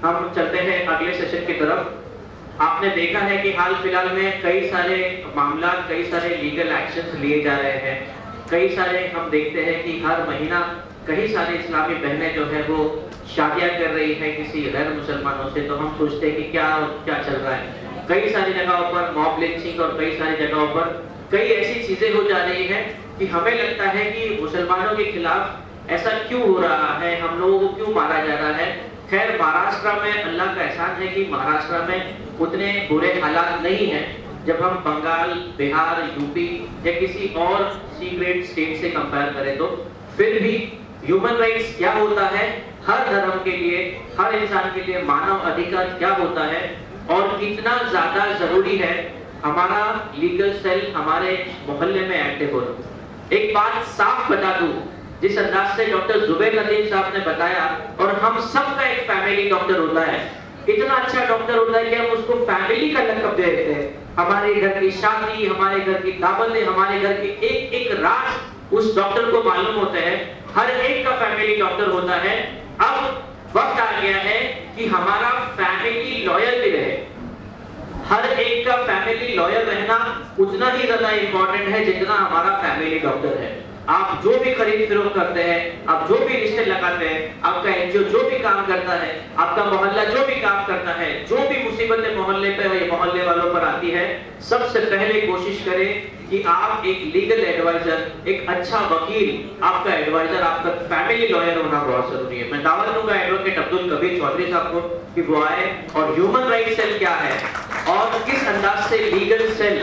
हम चलते हैं अगले सेशन की तरफ। आपने देखा है कि हाल फिलहाल में कई सारे मामला, कई सारे लीगल एक्शंस लिए जा रहे हैं। कई सारे हम देखते हैं कि हर महीना कई सारे इस्लामी बहनें जो है वो शादियां कर रही है किसी गैर मुसलमानों से। तो हम सोचते हैं कि क्या क्या चल रहा है। कई सारी जगहों पर मॉब लिंचिंग और कई सारी जगहों पर कई ऐसी चीजें हो जा रही है कि हमें लगता है कि मुसलमानों के खिलाफ ऐसा क्यों हो रहा है, हम लोगों को क्यों मारा जा रहा है। खैर महाराष्ट्र में अल्लाह का एहसान है कि महाराष्ट्र में उतने बुरे हालात नहीं हैं जब हम बंगाल, बिहार, यूपी या किसी और सी ग्रेड स्टेट से कंपेयर करें। तो फिर भी ह्यूमन राइट्स क्या होता है, हर धर्म के लिए, हर इंसान के लिए मानव अधिकार क्या होता है और कितना ज्यादा जरूरी है हमारा लीगल सेल हमारे मोहल्ले में एक्टिव होना। एक बात साफ बता दूं, जिस अंदाज से डॉक्टर जुबैर नदीम साहब ने बताया, और हम सबका एक फैमिली डॉक्टर होता है, इतना अच्छा डॉक्टर होता है कि हम उसको फैमिली का लक़ब दे देते हैं। हमारे घर की शादी, हमारे घर की दावतें, हमारे घर के एक एक राज उस डॉक्टर को मालूम होते हैं। हर एक का फैमिली डॉक्टर होता है। अब वक्त आ गया है कि हमारा फैमिली लॉयल भी रहे। हर एक का फैमिली लॉयल रहना उतना ही ज्यादा इंपॉर्टेंट है जितना हमारा फैमिली डॉक्टर है। आप जो भी खरीद फरोख्त करते हैं, आप जो भी रिश्ते लगाते हैं, आपका एनजीओ जो भी काम करता है, आपका मोहल्ला जो भी काम करता है, जो भी मुसीबतें मोहल्ले पे या मोहल्ले वालों पर आती है, सबसे पहले कोशिश करें कि आप एक लीगल एडवाइजर, एक अच्छा वकील, आपका एडवाइजर, आपका फैमिली लॉयर होना बहुत जरूरी है। मैं दावत दूंगा एडवोकेट अब्दुल कबीर चौधरी साहब को कि वो आए और ह्यूमन राइट सेल क्या है और किस अंदाज से लीगल सेल,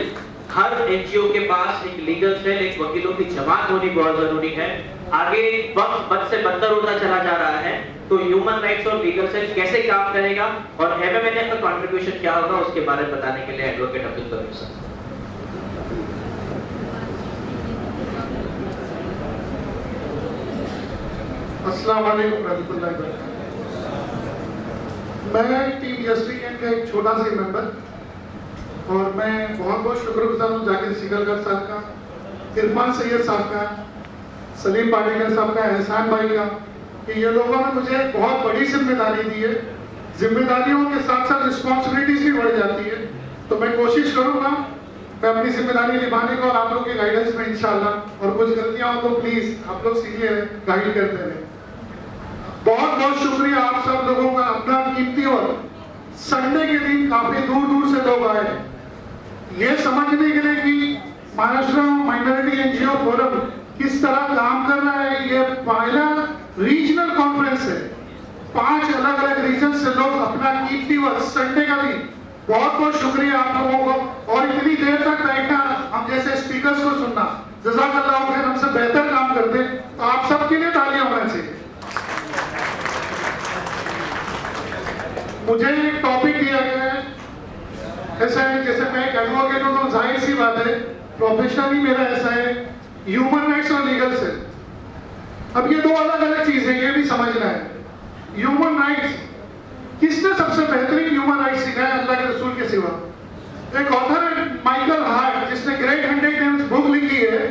हर एनजीओ के पास एक लीगल सेल, एक वकीलों की जमात होनी बहुत जरूरी है। आगे वक्त बद से बदतर होता चला जा रहा है, तो ह्यूमन राइट्स और लीगल सेल कैसे काम करेगा और एमएमएनए का कंट्रीब्यूशन क्या होगा, उसके बारे में बताने के लिए एडवोकेट अब्दुल कबीर साहब। अस्सलाम वालेकुम रहमतुल्लाहि व बरकातहू। मैं टीम यस्वी कैंप का एक छोटा सा मेंबर, और मैं बहुत बहुत शुक्रगुजार हूँ जाकिर सिकलकर साहब का, इरफान सैयद साहब का, सलीम पाटेकर साहब का, एहसान भाई का, कि ये लोगों ने मुझे बहुत बड़ी जिम्मेदारी दी है। जिम्मेदारियों के साथ साथ रिस्पॉन्सिबिलिटीज भी बढ़ जाती है। तो मैं कोशिश करूँगा मैं अपनी जिम्मेदारी निभाने को और आप लोग के गाइडेंस में इंशाल्लाह, और कुछ गलतियाँ हो तो प्लीज आप लोग सीधे गाइड करते रहे। बहुत बहुत शुक्रिया आप सब लोगों का, अपना कीमती वक्त संडे के दिन काफी दूर दूर से लोग आए ये समझने के लिए कि महाराष्ट्र माइनॉरिटी एनजीओ फोरम किस तरह काम कर रहा है। ये पहला रीजनल कॉन्फ्रेंस है, 5 अलग अलग रीजन से लोग अपना कीमती वक्त संडे का दिन, बहुत बहुत शुक्रिया आप लोगों को। और इतनी देर तक बैठना, हम जैसे स्पीकर्स को सुनना, जज़ाकल्लाह खैर, हमसे बेहतर काम करते, तो आप सबके लिए तालियां होना चाहिए। मुझे एक टॉपिक दिया गया है, ऐसा है जैसे मैं एक एडवोकेट हूं तो जाहिर सी बात है प्रोफेशनली मेरा ऐसा है, ह्यूमन राइट्स और लीगल सेल। अब ये दो अलग अलग चीजें, ये भी समझना है। ह्यूमन राइट्स, किसने सबसे बेहतरीन ह्यूमन राइट्स सिखाया अल्लाह के रसूल के सिवा? एक ऑथर है माइकल हार्ट, जिसने ग्रेट 100 नेम्स बुक लिखी है।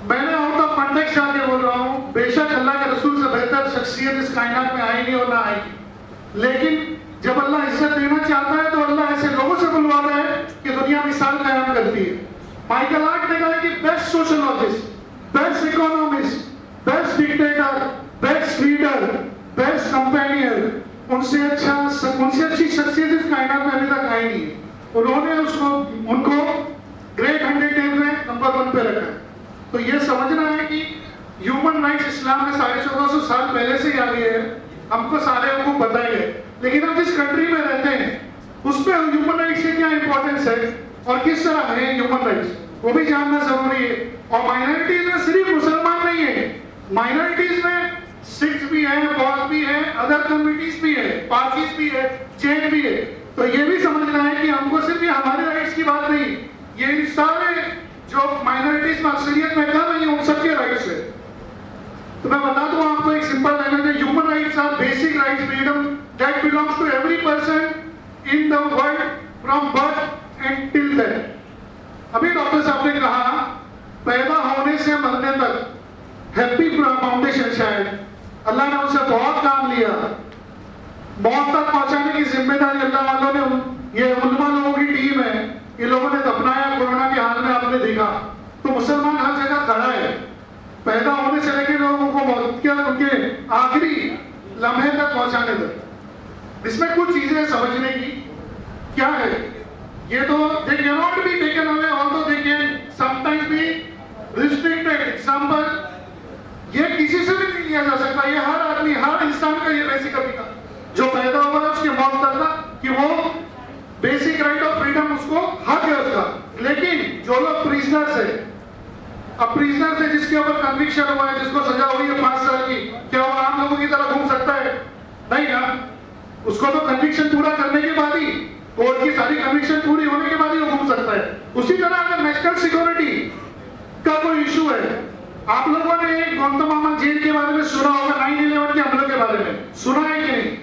मैंने आउट ऑफ कॉन्टेक्स्ट आके बोल रहा हूँ, बेशक अल्लाह के रसूल से बेहतर शख्सियत इस कायनात में आई नहीं और ना आएगी, लेकिन जब अल्लाह इज्जत देना चाहता है तो अल्लाह ऐसे लोगों से बुलवाता है कि दुनिया मिसाल कायम करती है। माइकल हार्ट ने कहा कि best sociologist, best economist, best dictator, best leader, best companion, उनसे अच्छी शख्सियत इस कायनात में अभी तक आई नहीं है। उन्होंने उनको ग्रेट 100 नेम्स में नंबर 1 पे रखा है। तो ये समझना है कि ह्यूमन राइट्स इस्लाम में 1450 साल पहले से ही आ गए हैं, हमको सारे को बताए गए, लेकिन हम जिस कंट्री में रहते हैं उसमें ह्यूमन राइट्स की क्या इंपॉर्टेंस है और किस तरह है ह्यूमन राइट्स, वो भी जानना जरूरी है। और माइनॉरिटीज में सिर्फ मुसलमान नहीं है, माइनॉरिटीज में सिख्स भी है, बौद्ध भी है, अदर कम्युनिटीज भी है, पारसीज भी है, जैन भी है। तो ये भी समझना है कि हमको सिर्फ ये हमारे राइट्स की बात नहीं, ये इन सारे जो माइनॉरिटीज में अक्सरियत में कम है उन सबके राइट्स है। तो मैं बता दूं आपको एक सिंपल लैंग्वेज में, human rights are basic rights freedom that belongs to every person in the world from birth and till death. अभी डॉक्टर साहब ने कहा पैदा होने से मरने तक हैप्पी फाउंडेशन, शायद अल्लाह ने उनसे बहुत काम लिया। मौत तक पहुंचाने की जिम्मेदारी अल्लाह वालों ने, ये उलमा लोगों की टीम है, ये लोगों ने दफनाया कोरोना के हाल में, आपने देखा। तो मुसलमान हर जगह खड़ा है, पैदा होने से लेकर लोगों को मौत के उनके आखिरी लम्हे तक पहुंचाने तक। इसमें कुछ चीजें समझने की क्या है, ये तो they cannot be taken away, although they can sometimes be restricted. Example, ये किसी से भी नहीं लिया जा सकता, ये हर आदमी, हर इंसान का ये बेसिक अधिकार जो पैदा हुआ है उसकी मौत तक का, कि वो बेसिक राइट ऑफ फ्रीडम उसको हक है उसका। लेकिन जो लोग प्रिजनर्स है, अब प्रिजनर है जिसके ऊपर कन्विक्शन हुआ है, जिसको सजा हुई है 5 साल की, क्या वो आम लोगों की तरह घूम सकता है? नहीं ना, उसको तो कन्विक्शन पूरा करने के बाद ही, कोर्ट की सारी कन्विक्शन पूरी होने के बाद ही वो घूम सकता है। उसी तरह अगर नेशनल सिक्योरिटी का कोई इशू है, आप लोगों ने गुंतमामा जेल के बारे में सुना होगा, 9/11 के हमले के बारे में सुना है कि नहीं?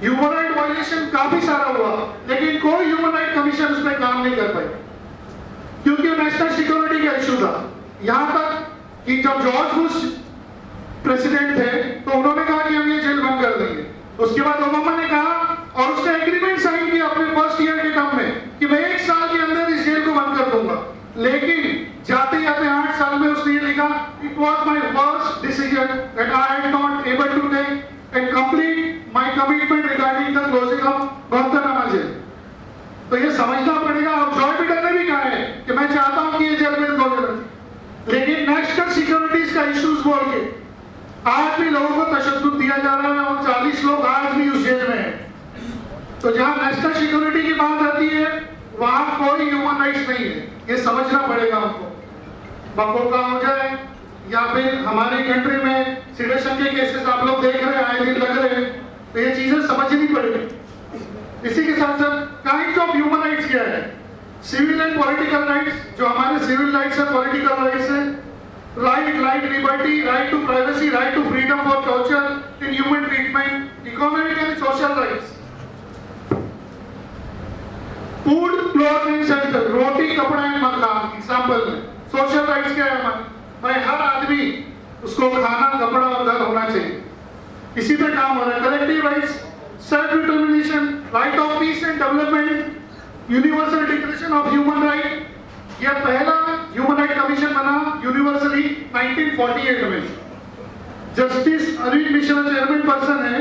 ह्यूमन राइट वायलेशन काफी सारा हुआ, लेकिन कोई ह्यूमन राइट कमीशन उस पर काम नहीं कर पाई, क्योंकि नेशनल सिक्योरिटी का इशू था। यहां तक कि जब जॉर्ज बुश प्रेसिडेंट थे तो उन्होंने कहा कि हम ये जेल बंद कर देंगे। उसके बाद ओबामा ने कहा, और उसने एग्रीमेंट साइन किया अपने फर्स्ट ईयर के टर्म में, कि मैं 1 साल के अंदर इस जेल को बंद कर दूंगा। लेकिन जाते जाते 8 साल में उसने ये लिखा, it was my worst decision that I had not able to take and complete my commitment regarding the closing of Guantanamo jail. तो ये समझना पड़ेगा। और जॉय बिडेन ने भी कहा है कि मैं चाहता हूं कि ये जेल में हो, लेकिन नेशनल सिक्योरिटीज का इश्यूज बोल के आज भी लोगों को तशद्दुद दिया जा रहा है, और 40 लोग आज भी उस जेल में हैं। तो जहां नेशनल सिक्योरिटी की बात आती है, वहां कोई ह्यूमन राइट्स नहीं है, ये समझना पड़ेगा हमको। बकोका हो जाए या फिर हमारी कंट्री में सिडेशन के केसेस आप लोग देख रहे हैं, आए दिन लग रहे हैं, तो ये चीजें समझनी पड़ेगी। इसी के साथ साथ काइंड ऑफ ह्यूमन राइट्स क्या है, सिविल एंड पॉलिटिकल राइट्स, जो हमारे सिविल राइट्स है, पॉलिटिकल राइट्स है, right liberty, right to privacy, right to freedom for culture inhuman treatment, economic and social rights, food cloth and shelter, roti kapda and मकान। Example में social rights क्या है भाई, हर आदमी उसको खाना कपड़ा और घर होना चाहिए, इसी पे काम हो रहा है। Collective rights, self determination, right of peace and development, universal declaration of human right. यह पहला ह्यूमन राइट कमीशन बना यूनिवर्सली 1948 में। Justice Arvind Mishra chairman person है,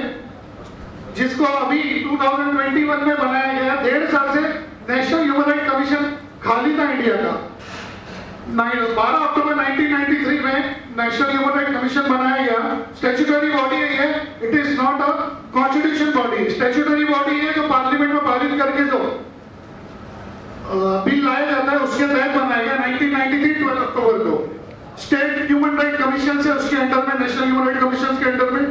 जिसको अभी 2021 में बनाया गया। 1.5 साल से नेशनल ह्यूमन राइट कमीशन खाली था इंडिया का। 12 अक्टूबर 1993 में नेशनल ह्यूमन राइट कमीशन बनाया गया। स्टैट्यूटरी बॉडी है, it is not a constitution body. Statutory body है जो पार्लियामेंट में पारित करके जो बिल लाया जाता है उसके तहत बनाया गया 1993 12 अक्टूबर को। स्टेट ह्यूमन राइट कमीशन से उसके अंडर में, नेशनल ह्यूमन राइट कमीशन के अंडर में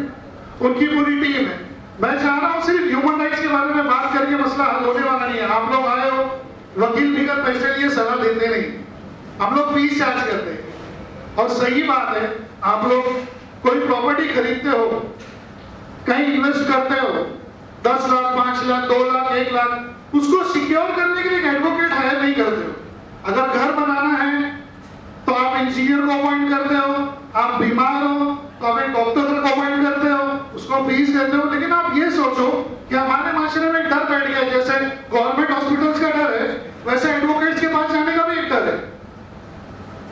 उनकी पूरी टीम है। मैं चाह रहा हूँ सिर्फ ह्यूमन राइट्स के बारे में बात करके मसला हल होने वाला नहीं है। आप लोग आए हो, वकील बिगर पैसे लिए सलाह देते नहीं, हम लोग फीस चार्ज करते हैं। और सही बात है, आप लोग कोई प्रॉपर्टी खरीदते हो, कहीं इन्वेस्ट करते हो, 10 लाख, 5 लाख, 2 लाख, 1 लाख, उसको सिक्योर करने के लिए एडवोकेट हायर नहीं करते हो। अगर घर बनाना है तो आप इंजीनियर को अपॉइंट करते हो, आप बीमार हो तो आप एक डॉक्टर को अपॉइंट करते हो, उसको फीस देते हो। लेकिन आप ये सोचो कि हमारे माशरे में डर बैठ गया, जैसे गवर्नमेंट हॉस्पिटल्स का डर है, वैसे एडवोकेट्स के पास जाने का भी एक डर है।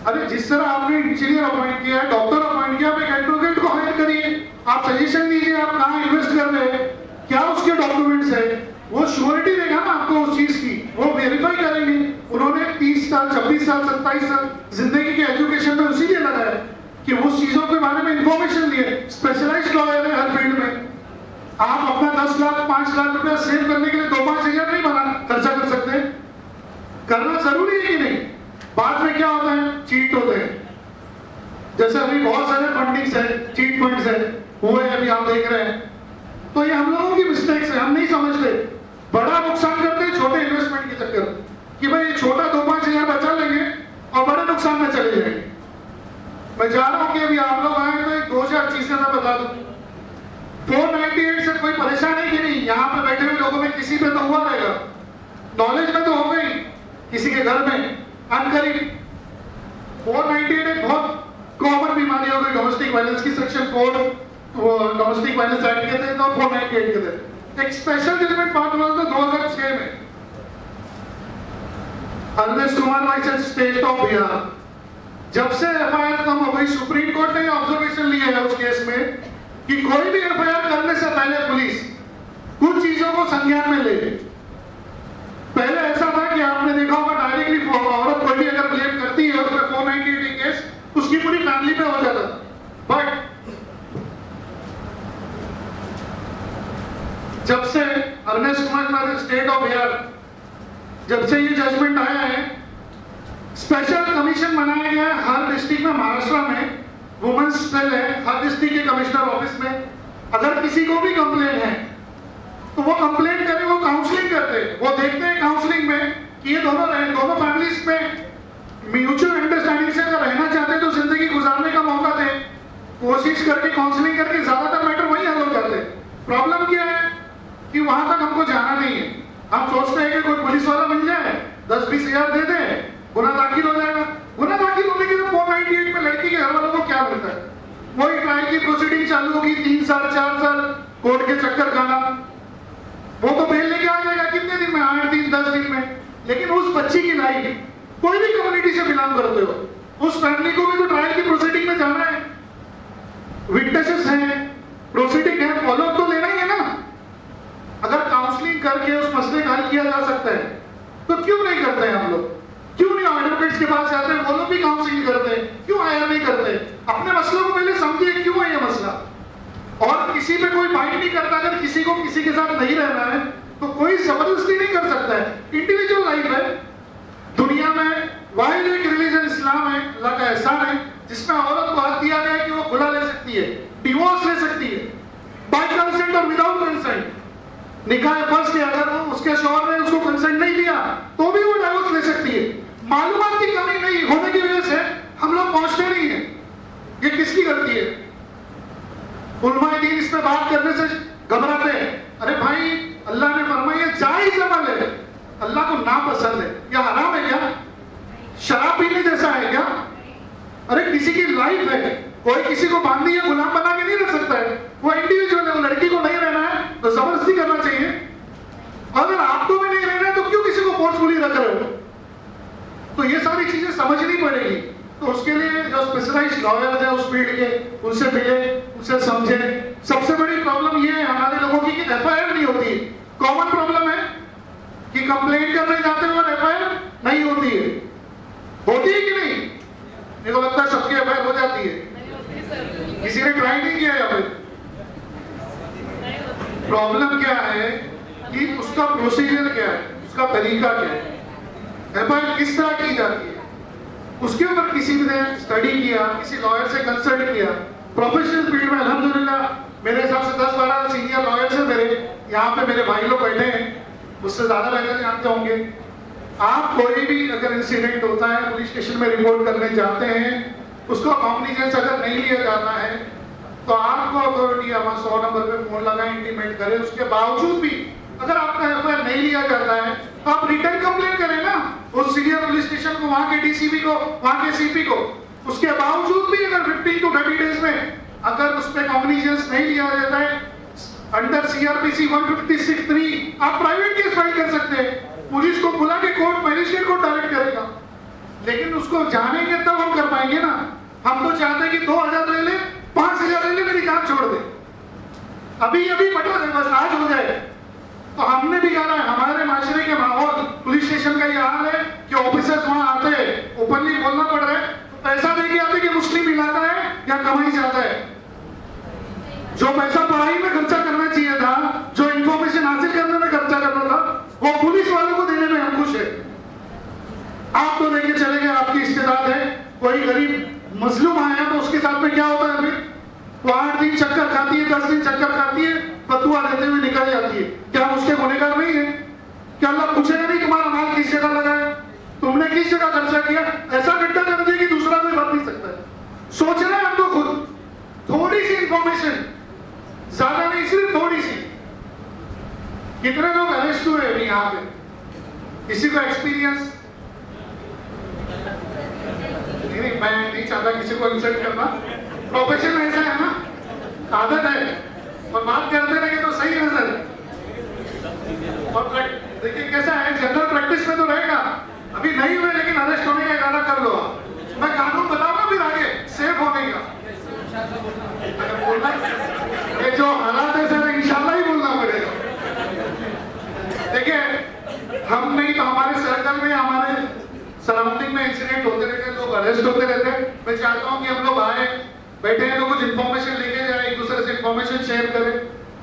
अरे जिस तरह आपने इंजीनियर अपॉइंट किया, डॉक्टर अपॉइंट किया, आप एक एडवोकेट को हायर करिए, आप सजेशन दीजिए आप कहाँ इन्वेस्ट कर रहे हैं, क्या उसके डॉक्यूमेंट्स है, वो श्योरिटी देगा ना आपको उस चीज की, वो वेरीफाई करेंगे। उन्होंने 30 साल, 26 साल, 27 साल जिंदगी के एजुकेशन में उसी लिए लगाया कि उस चीजों के बारे में इंफॉर्मेशन दिए। स्पेशलाइज्ड लॉयर है हर फील्ड में। आप अपना 10 लाख, 5 लाख रुपया सेव करने के लिए 2-5 हजार नहीं बना खर्चा कर सकते। करना जरूरी है कि नहीं? बाद में क्या होता है, चीट होते हैं। जैसे अभी बहुत सारे फंडिंग्स है, चीट फंड्स है, हुए अभी आप देख रहे हैं। तो ये हम लोगों की मिस्टेक्स है, हम नहीं समझते, बड़ा नुकसान करते हैं छोटे इन्वेस्टमेंट के चक्कर कि भाई छोटा 2-5 हजार बचा लेंगे और बड़े नुकसान में चले जाएंगे। मैं जा रहा हूँ कि अभी आप लोग आए तो 2000 चीजें मैं बता दूं। 498 से कोई परेशानी की नहीं, यहाँ पे बैठे हुए लोगों में किसी पे तो हुआ रहेगा, नॉलेज में तो हो गई, किसी के घर में अनकरीब। 498 एक बहुत कॉमन बीमारी हो गई डोमेस्टिक वायलेंस की। सेक्शन 4 डोमेस्टिक वायलेंस एक्ट के थे तो 498 के थे। एक स्पेशल जजमेंट पास हुआ था 2006 में। Arvind Kumar vice state of Bihar, जब से एफआईआर कम हो गई, सुप्रीम कोर्ट ने ऑब्जर्वेशन लिया है उस केस में कि कोई भी एफआईआर करने से पहले पुलिस कुछ चीजों को संज्ञान में ले। पहले ऐसा था कि आपने देखा होगा डायरेक्टली औरत कोई भी अगर ब्लेम करती है उसमें 498 केस उसकी पूरी फैमिली पे हो जाता था। बट जब से Ernest Kumar state of Bihar, जब से ये जजमेंट आया है, स्पेशल कमीशन बनाया गया है हर डिस्ट्रिक्ट में। महाराष्ट्र में वुमेन्स सेल है हर डिस्ट्रिक्ट के कमिश्नर ऑफिस में। अगर किसी को भी कंप्लेन है तो वो कंप्लेन करें, वो काउंसलिंग करते हैं, वो देखते हैं काउंसलिंग में कि ये दोनों फैमिलीज में म्यूचुअल अंडरस्टैंडिंग से अगर रहना चाहते हैं तो जिंदगी गुजारने का मौका दें। कोशिश करके काउंसलिंग करके ज्यादातर मैटर वही हल हो जाते हैं। प्रॉब्लम क्या है कि वहां तक हमको जाना नहीं है। हम सोचते हैं कि कोई पुलिस वाला मिल जाए, 10-20 हजार दे दे, गुना दाखिल हो जाएगा। गुना दाखिल होने के बाद 498 में लड़की के घर वालों को क्या मिलता है? वही ट्रायल की प्रोसीडिंग चालू होगी, 3 साल 4 साल कोर्ट के चक्कर खाना। वो तो बेल लेके आ जाएगा कितने दिन में, 8 दिन 10 दिन में। लेकिन उस बच्ची की लाइफ, कोई भी कम्युनिटी से बिलोंग करते हो, उस फैमिली को भी तो ट्रायल की प्रोसीडिंग में जाना है, विटनेसेस हैं, प्रोसीडिंग है, फॉलो अप तो लेना ही है ना। अगर काउंसलिंग करके उस मसले का हल किया जा सकता है तो क्यों नहीं करते हैं हम लोग? क्यों नहीं एडवोकेट्स के पास जाते हैं, वो लोग भी काउंसलिंग करते हैं, क्यों हायर नहीं करते? अपने मसलों को पहले समझिए क्यों है ये मसला। और किसी पे कोई बाइट नहीं करता। अगर किसी को किसी के साथ नहीं रहना है तो कोई जबरदस्ती नहीं कर सकता है। इंडिविजुअल लाइफ है। दुनिया में वाहिद एक रिलीजन इस्लाम है, अल्लाह का एहसान है, जिसमें औरत को हक दिया गया है कि वो खुला ले सकती है, डिवोर्स ले सकती है, बाय कंसेंट और विदाउट कंसेंट। निकाह फर्ज के अगर वो उसके शौहर ने उसको कंसेंट नहीं दिया तो भी वो डाइवोर्स ले सकती है। मालूमात की कमी नहीं होने की वजह से हम लोग पहुंचते नहीं है। ये किसकी गलती है? उलमाए दीन इस पे बात करने से घबराते हैं। अरे भाई, अल्लाह ने फरमाया जायज अमल है, अल्लाह को नापसंद है, या हराम है क्या? शराब पीने जैसा है क्या? अरे किसी की लाइफ है, कोई किसी को बांधी या गुलाम बना के नहीं रख सकता है। वो इंडिविजुअल है, वो लड़की को नहीं रहना है तो जबरदस्ती करना चाहिए। अगर आपको भी नहीं रहना है तो क्यों किसी को फोर्सफुली रख रहे हो? तो ये सारी चीजें समझनी पड़ेगी। तो उसके लिए जो स्पेशलाइज्ड लॉयर्स हैं उस फील्ड के, उनसे मिले, उनसे समझे। सबसे बड़ी प्रॉब्लम ये है हमारे लोगों की कि एफआईआर नहीं होती। कॉमन प्रॉब्लम है कि कंप्लेंट करने जाते हैं और एफआईआर नहीं होती है। होती है कि नहीं? मेरे को लगता है सबकी एफआईआर हो जाती है। किसी ने ट्राई नहीं किया यहाँ पे। प्रॉब्लम क्या है कि उसका प्रोसीजर क्या है, उसका तरीका क्या है, एफआईआर किस तरह की जाती है, उसके ऊपर किसी ने स्टडी किया, किसी लॉयर से कंसल्ट किया। प्रोफेशनल फील्ड में अल्हम्दुलिल्लाह मेरे हिसाब से 10-12 सीनियर लॉयर्स हैं मेरे यहाँ पे। मेरे भाई लोग बैठे हैं, उससे ज्यादा बेहतर जानते होंगे। आप कोई भी अगर इंसिडेंट होता है, पुलिस स्टेशन में रिपोर्ट करने जाते हैं, उसको कॉग्निजेंस अगर नहीं लिया जाता है तो आपको अथॉरिटी 100 नंबर पे फोन लगाए, इंटीमेट करे। उसके बावजूद भी अगर आपका एफआईआर नहीं लिया जाता है तो आप रिटर्न कंप्लेन करें ना उस सीनियर पुलिस स्टेशन को, वहां के डीसीपी को, वहां के सीपी को। उसके बावजूद भी अगर 15 to 30 डेज में अगर उस पे कॉग्निजेंस नहीं लिया जाता है, अंडर सीआरपीसी 156(3) आप प्राइवेट केस फाइल कर सकते हैं। पुलिस को बुला के कोर्ट, मजिस्ट्रेट को डायरेक्ट करेगा। लेकिन उसको जानेंगे तब हम कर पाएंगे ना। हम तो चाहते हैं कि 2000 ले ले, 5000 ले ले, मेरी जान छोड़ दे, अभी बता दे, बस आज हो जाए। तो हमने भी कहा है, हमारे माशरे के माहौल, पुलिस स्टेशन का ये हाल है कि ऑफिसर्स वहां आते हैं, ओपनली बोलना पड़ रहा है, तो पैसा दे के आते कि मुस्लिम इलाका है या कमाई जाता है। जो पैसा पढ़ाई में खर्चा करना चाहिए था, जो इंफॉर्मेशन हासिल करने में खर्चा करना था, वो पुलिस वालों को देने में हम खुश है। आप तो लेके चले गए, आपकी इस्तेदाद है। कोई गरीब मजलूम आया तो उसके साथ में क्या होता है? फिर वो 8 दिन चक्कर खाती है, 10 दिन चक्कर खाती है, फतवा देते हुए निकल जाती है। क्या हम उसके गुनहगार नहीं है? क्या अल्लाह पूछेगा नहीं तुम्हारा माल किस जगह लगा है, तुमने किस जगह खर्चा किया? ऐसा गड्ढा कर दिया कि दूसरा कोई भर नहीं सकता है। सोचना है हमको खुद। थोड़ी सी इंफॉर्मेशन, ज्यादा नहीं, सिर्फ थोड़ी सी। कितने लोग अरेस्ट हुए अभी यहाँ पे? किसी को एक्सपीरियंस? नहीं, मैं नहीं चाहता किसी को इंसल्ट करना, प्रोफेशन ऐसा है ना, आदत है, और बात करते रहे तो सही है सर। अभी नहीं हुए लेकिन अरेस्ट होने का इरादा कर लो आप। मैं कानून बताऊंगा फिर आगे सेफ होने का। अगर बोलना ये जो हालात है सर इंशाल्लाह ही बोलना पड़ेगा। देखिए हम नहीं तो हमारे सर्कल में हमारे सराउंडिंग में इंसिडेंट होते रहते हैं, लोग अरेस्ट होते रहते हैं। मैं चाहता हूँ कि हम लोग आए बैठे हैं तो कुछ इन्फॉर्मेशन लेके जाए, एक दूसरे से इन्फॉर्मेशन शेयर करें।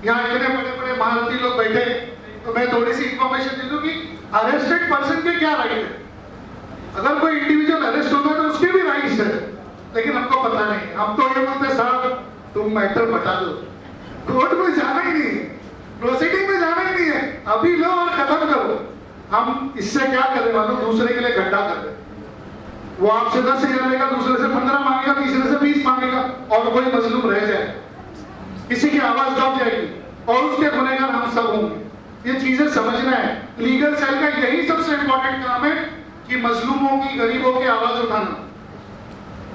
यहाँ इतने बड़े बड़े महारथी लोग बैठे हैं तो मैं थोड़ी सी इन्फॉर्मेशन दे दूँ कि अरेस्टेड पर्सन के क्या राइट है। अगर कोई इंडिविजुअल अरेस्ट होता है तो उसके भी राइट्स है, लेकिन हमको पता नहीं। हम तो ये बोलते साहब तुम मैटर बता दो, कोर्ट में जाना ही नहीं है, प्रोसीडिंग में जाना ही नहीं है, अभी लो और खत्म करो। हम इससे क्या करने वालों, दूसरे के लिए गड्ढा कर रहे। वो आपसे 10,000 लेगा, दूसरे से 15 मांगेगा, तीसरे से 20 मांगेगा और कोई मजलूम रह जाए, किसी की आवाज दब जाएगी और उसके गुनहगार हम सब होंगे। ये चीजें समझना है। लीगल सेल का यही सबसे इंपॉर्टेंट काम है कि मजलूमों की, गरीबों की आवाज उठाना।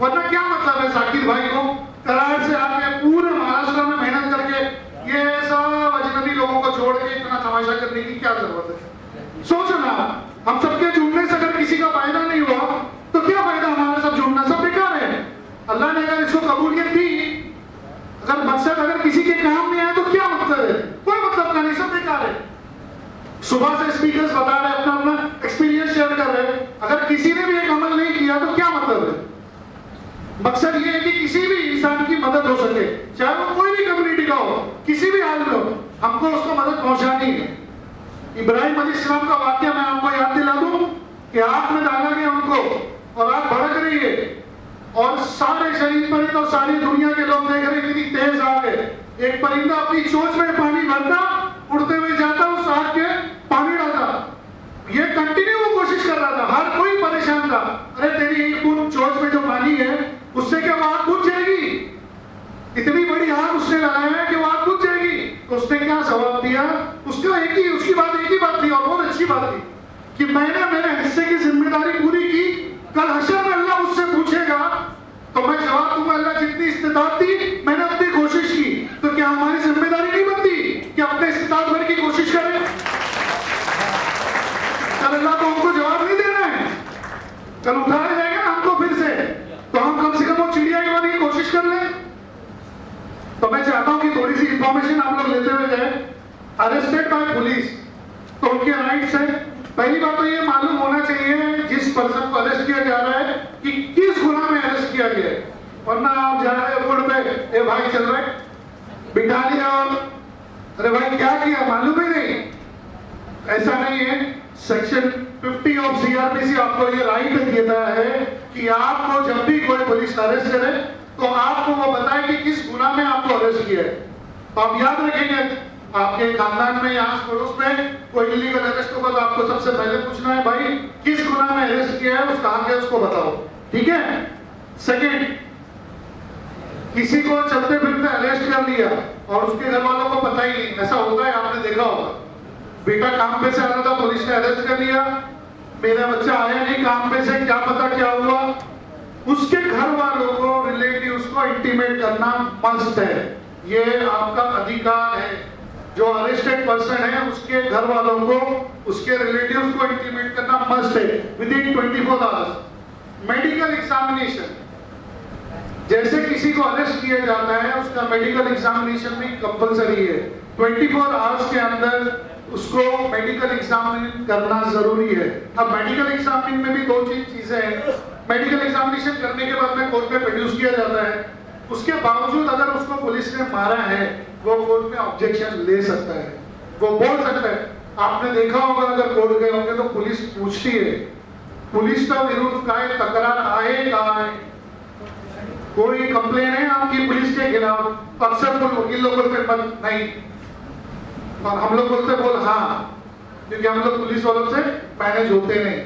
वरना क्या मतलब है जाकिर भाई को करार से आके पूरे महाराष्ट्र में मेहनत करके ये सब अजनबी लोगों को जोड़ के इतना तमाशा करने की क्या जरूरत है। सोचो ना, हम सबके जुड़ने से अगर किसी का फायदा नहीं हुआ तो क्या फायदा हमारा सब जुड़ना, सब बेकार है। अल्लाह ने अगर इसको कबूलियत दी, अगर मकसद अगर किसी के काम में आए तो क्या मतलब है, कोई मतलब का नहीं, सब बेकार है। सुबह से स्पीकर्स बता रहे, अपना अपना एक्सपीरियंस शेयर कर रहे हैं, अगर किसी ने भी एक अमल नहीं किया तो क्या मतलब है। मकसद ये है कि किसी भी इंसान की मदद हो सके, चाहे वो कोई भी कम्युनिटी का हो, किसी भी हाल में हो, हमको उसको मदद पहुंचानी है। इब्राहिम अलैहिस्सलाम का वाक्य मैं आपको याद दिला दूं कि आग में डाला गया उनको और आग भड़क रही है और सारे शहीद परिंदे और सारी दुनिया के लोग देख रहे हैं कितनी तेज आग है। एक परिंदा अपनी चोंच में पानी भरता, उड़ते हुए जाता, उस आग के पानी डालता, ये कंटिन्यू वो कोशिश कर रहा था, हर कोई परेशान था। अरे तेरी एक बूंद चोंच में जो पानी है उससे क्या आग बुझ जाएगी? इतनी बड़ी आग उसने लगाया है कि वो आग बुझ जाएगी। तो उसने क्या जवाब दिया? उसकी बात एक ही बात थी और बहुत अच्छी बात थी कि मैंने मेरे हिस्से की जिम्मेदारी पूरी की, कल हशर में अल्लाह मुझसे पूछेगा तो मैं जवाब दूंगा अल्लाह जितनी इस्तेताअत थी मैंने अपनी कोशिश की। तो क्या हमारी जिम्मेदारी नहीं बनती कि अपने इस्तेताअत भर की कोशिश करें? कल अल्लाह को हमको जवाब नहीं देना है, कल उठाया जाएगा ना हमको फिर से, तो हम कम से कम वो चिड़िया के बनने की कोशिश कर लें। तो मैं चाहता हूं कि थोड़ी सी इंफॉर्मेशन आप लोग लेते हुए जाए। अरेस्टेड बाय पुलिस तो उनके राइट्स है। पहली बात तो ये मालूम होना चाहिए जिस पर्सन को अरेस्ट किया जा रहा है कि किस गुनाह में अरेस्ट किया गया है। वरना आप जा रहे रोड पे, ए भाई चल रहे, बिठा लिया और अरे भाई क्या किया मालूम ही नहीं। ऐसा नहीं है। सेक्शन 50 ऑफ सीआरपीसी आपको ये राइट देता है कि आपको जब भी कोई पुलिस अरेस्ट करे तो आपको वो बताए कि किस गुनाह में आपको अरेस्ट किया है। तो आप याद रखेंगे, आपके खानदान में या आस पड़ोस में कोई इलीगल अरेस्ट होगा तो आपको सबसे पहले पूछना है भाई किस गुनाह में अरेस्ट किया है, उसका आगे उसको बताओ, ठीक है। सेकंड, किसी को चलते फिरते अरेस्ट कर लिया और उसके घर वालों को पता ही नहीं, ऐसा होता है, आपने देखा होगा। बेटा काम पे से आ रहा था, पुलिस ने अरेस्ट कर लिया, मेरा बच्चा आया नहीं काम पे से, क्या पता क्या हुआ। उसके घर वालों को, रिलेटिव्स को इंटीमेट करना मस्ट है, ये आपका अधिकार है। जो अरेस्टेड पर्सन है उसके घर वालों को, उसके रिलेटिव्स को इंटीमेट करना मस्ट है विदिन 24 आवर्स। मेडिकल एग्जामिनेशन, जैसे किसी को अरेस्ट किया जाता है उसका मेडिकल एग्जामिनेशन भी कंपलसरी है। 24 आवर्स के अंदर उसको मेडिकल एग्जामिनेशन करना जरूरी है। अब मेडिकल एग्जामिनेशन में भी दो चीजें हैं। मेडिकल एग्जामिनेशन करने के बाद में कोर्ट में प्रोड्यूस किया जाता है, उसके बावजूद अगर उसको पुलिस ने मारा है वो कोर्ट में ऑब्जेक्शन ले सकता है, वो बोल सकता है। आपने देखा होगा अगर कोर्ट गए होंगे तो पुलिस पूछती है, पुलिस का विरुद्ध काय तकरार आहे काय, कोई कंप्लेन है आपकी पुलिस के खिलाफ? अक्सर वकील लोग बोलते नहीं और हम लोग बोलते बोल हाँ, क्योंकि हम लोग पुलिस वालों से मैनेज होते नहीं।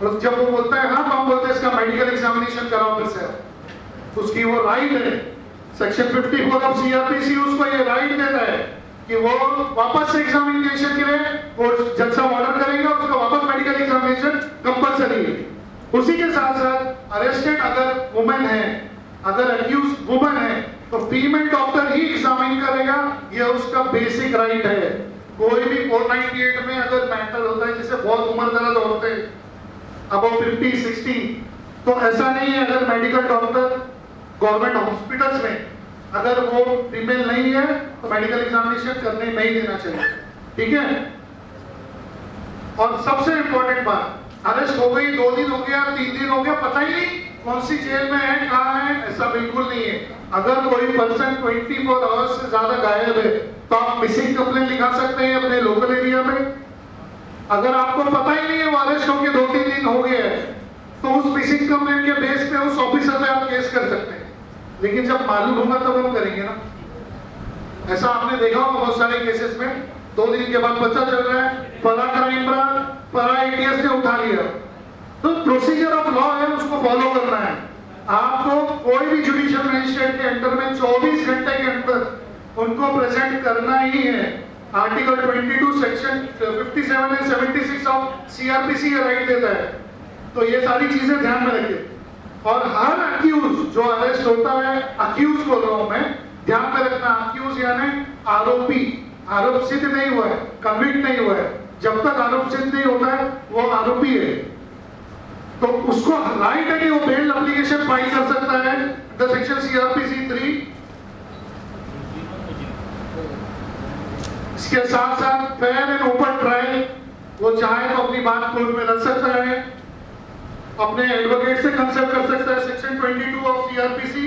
और जब वो बोलता है हाँ तो हम बोलते हैं इसका मेडिकल एग्जामिनेशन कराओ फिर से, उसकी वो राइट है। सेक्शन 54 ऑफ सीआरपीसी उसको ये राइट देता है कि वो वापस से एग्जामिनेशन के लिए वो जज साहब ऑर्डर करेंगे और उसका वापस मेडिकल एग्जामिनेशन कंपलसरी है। उसी के साथ साथ अरेस्टेड अगर वुमेन है, अगर अक्यूज वुमेन है तो फीमेल डॉक्टर ही एग्जामिन करेगा, ये उसका बेसिक राइट है। कोई भी 498 में अगर मैटर होता है, जैसे बहुत उम्र दराज औरतें अबाउट 50-60, तो ऐसा नहीं है अगर मेडिकल डॉक्टर गवर्नमेंट हॉस्पिटल्स में अगर वो फीमेल नहीं है तो मेडिकल एग्जामिनेशन करने नहीं देना चाहिए, ठीक है। और सबसे इंपॉर्टेंट बात, अरेस्ट हो गई, 2 दिन हो गया, 3 दिन हो गया, पता ही नहीं कौन सी जेल में है, कहाँ है, ऐसा बिल्कुल नहीं है। अगर कोई पर्सन 24 आवर्स से ज्यादा गायब है तो आप मिसिंग कंप्लेंट लिखा सकते हैं अपने लोकल एरिया में। अगर आपको पता ही नहीं है वो अरेस्ट होके 2-3 दिन हो गए हैं तो उस मिसिंग कंप्लेंट के बेस पे उस ऑफिसर पे आप केस कर सकते हैं, लेकिन जब मालूम होगा तब हम करेंगे ना। ऐसा आपने देखा होगा बहुत सारे केसेस में, 2 दिन के बाद पता चल रहा है फला क्राइम ब्रांच, फला एटीएस ने उठा लिया। तो प्रोसीजर ऑफ लॉ है, उसको फॉलो करना है। आपको कोई भी जुडिशियल मजिस्ट्रेट के अंडर में 24 घंटे के अंदर उनको प्रेजेंट करना ही है। Article 22 section 57 and 76 of CrPC ये राइट देता है। तो ये सारी चीजें ध्यान में रखें। और हर अक्यूज जो अरेस्ट होता है, अक्यूज बोल रहा हूं मैं, ध्यान में रखना, अक्यूज यानी आरोपी, आरोप सिद्ध नहीं हुआ है, कन्विक्ट नहीं हुआ है, जब तक आरोप सिद्ध नहीं होता है वो आरोपी है। तो उसको राइट है कि वो बेल एप्लीकेशन फाइल कर सकता है द सेक्शन सीआरपीसी 3। इसके साथ साथ फेयर एंड ओपन ट्रायल, वो चाहे तो अपनी बात कोर्ट में रख सकता है, अपने एडवोकेट से कंसल्ट कर सकता है सेक्शन 22 ऑफ सीआरपीसी।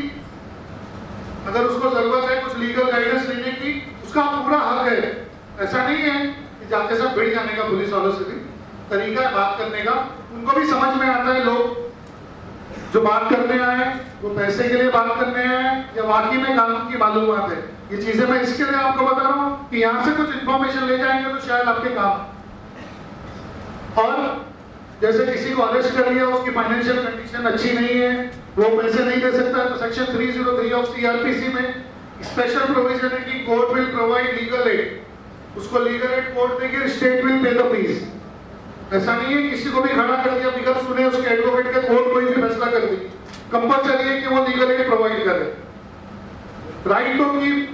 अगर उसको जरूरत है कुछ लीगल गाइडेंस लेने की, उसका पूरा हक है। ऐसा नहीं है कि जाते सब भिड़ जाने का पुलिस वालों से भी तरीका है बात करने का, उनको भी समझ में आता है लोग जो बात करने आए वो पैसे के लिए बात करने आए या वाकई में कानून की मालूमात है। ये चीजें मैं इसके लिए आपको बता रहा हूँ कि यहाँ से कुछ इंफॉर्मेशन ले जाएंगे तो शायद आपके काम। और जैसे किसी को अरेस्ट कर लिया, उसकी फाइनेंशियल कंडीशन अच्छी नहीं है, वो पैसे नहीं दे सकता, तो सेक्शन 303 ऑफ सीआरपीसी में स्पेशल प्रोविजन है कि court will provide legal aid. उसको लीगल एड कोर्ट देगी, state will pay the fees. ऐसा नहीं है किसी को भी खड़ा कर दिया बिगर सुने उसके एडवोकेट के, कोर्ट कोई भी फैसला कर दी। कंपलसरी है कि वो लीगल एड प्रोवाइड करे। राइट टू कीप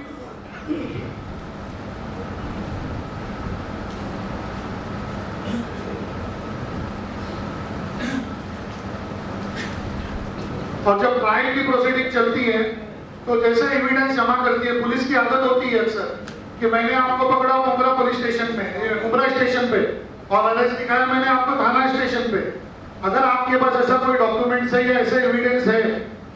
और जब ट्रायल की प्रोसीडिंग चलती है तो जैसे एविडेंस जमा करती है, पुलिस की आदत होती है अक्सर कि मैंने आपको पकड़ा उमरा पुलिस स्टेशन में, उमरा स्टेशन पे, और अरेस्ट दिखाया मैंने आपको थाना स्टेशन पे। अगर आपके पास ऐसा कोई डॉक्यूमेंट्स है या ऐसे एविडेंस है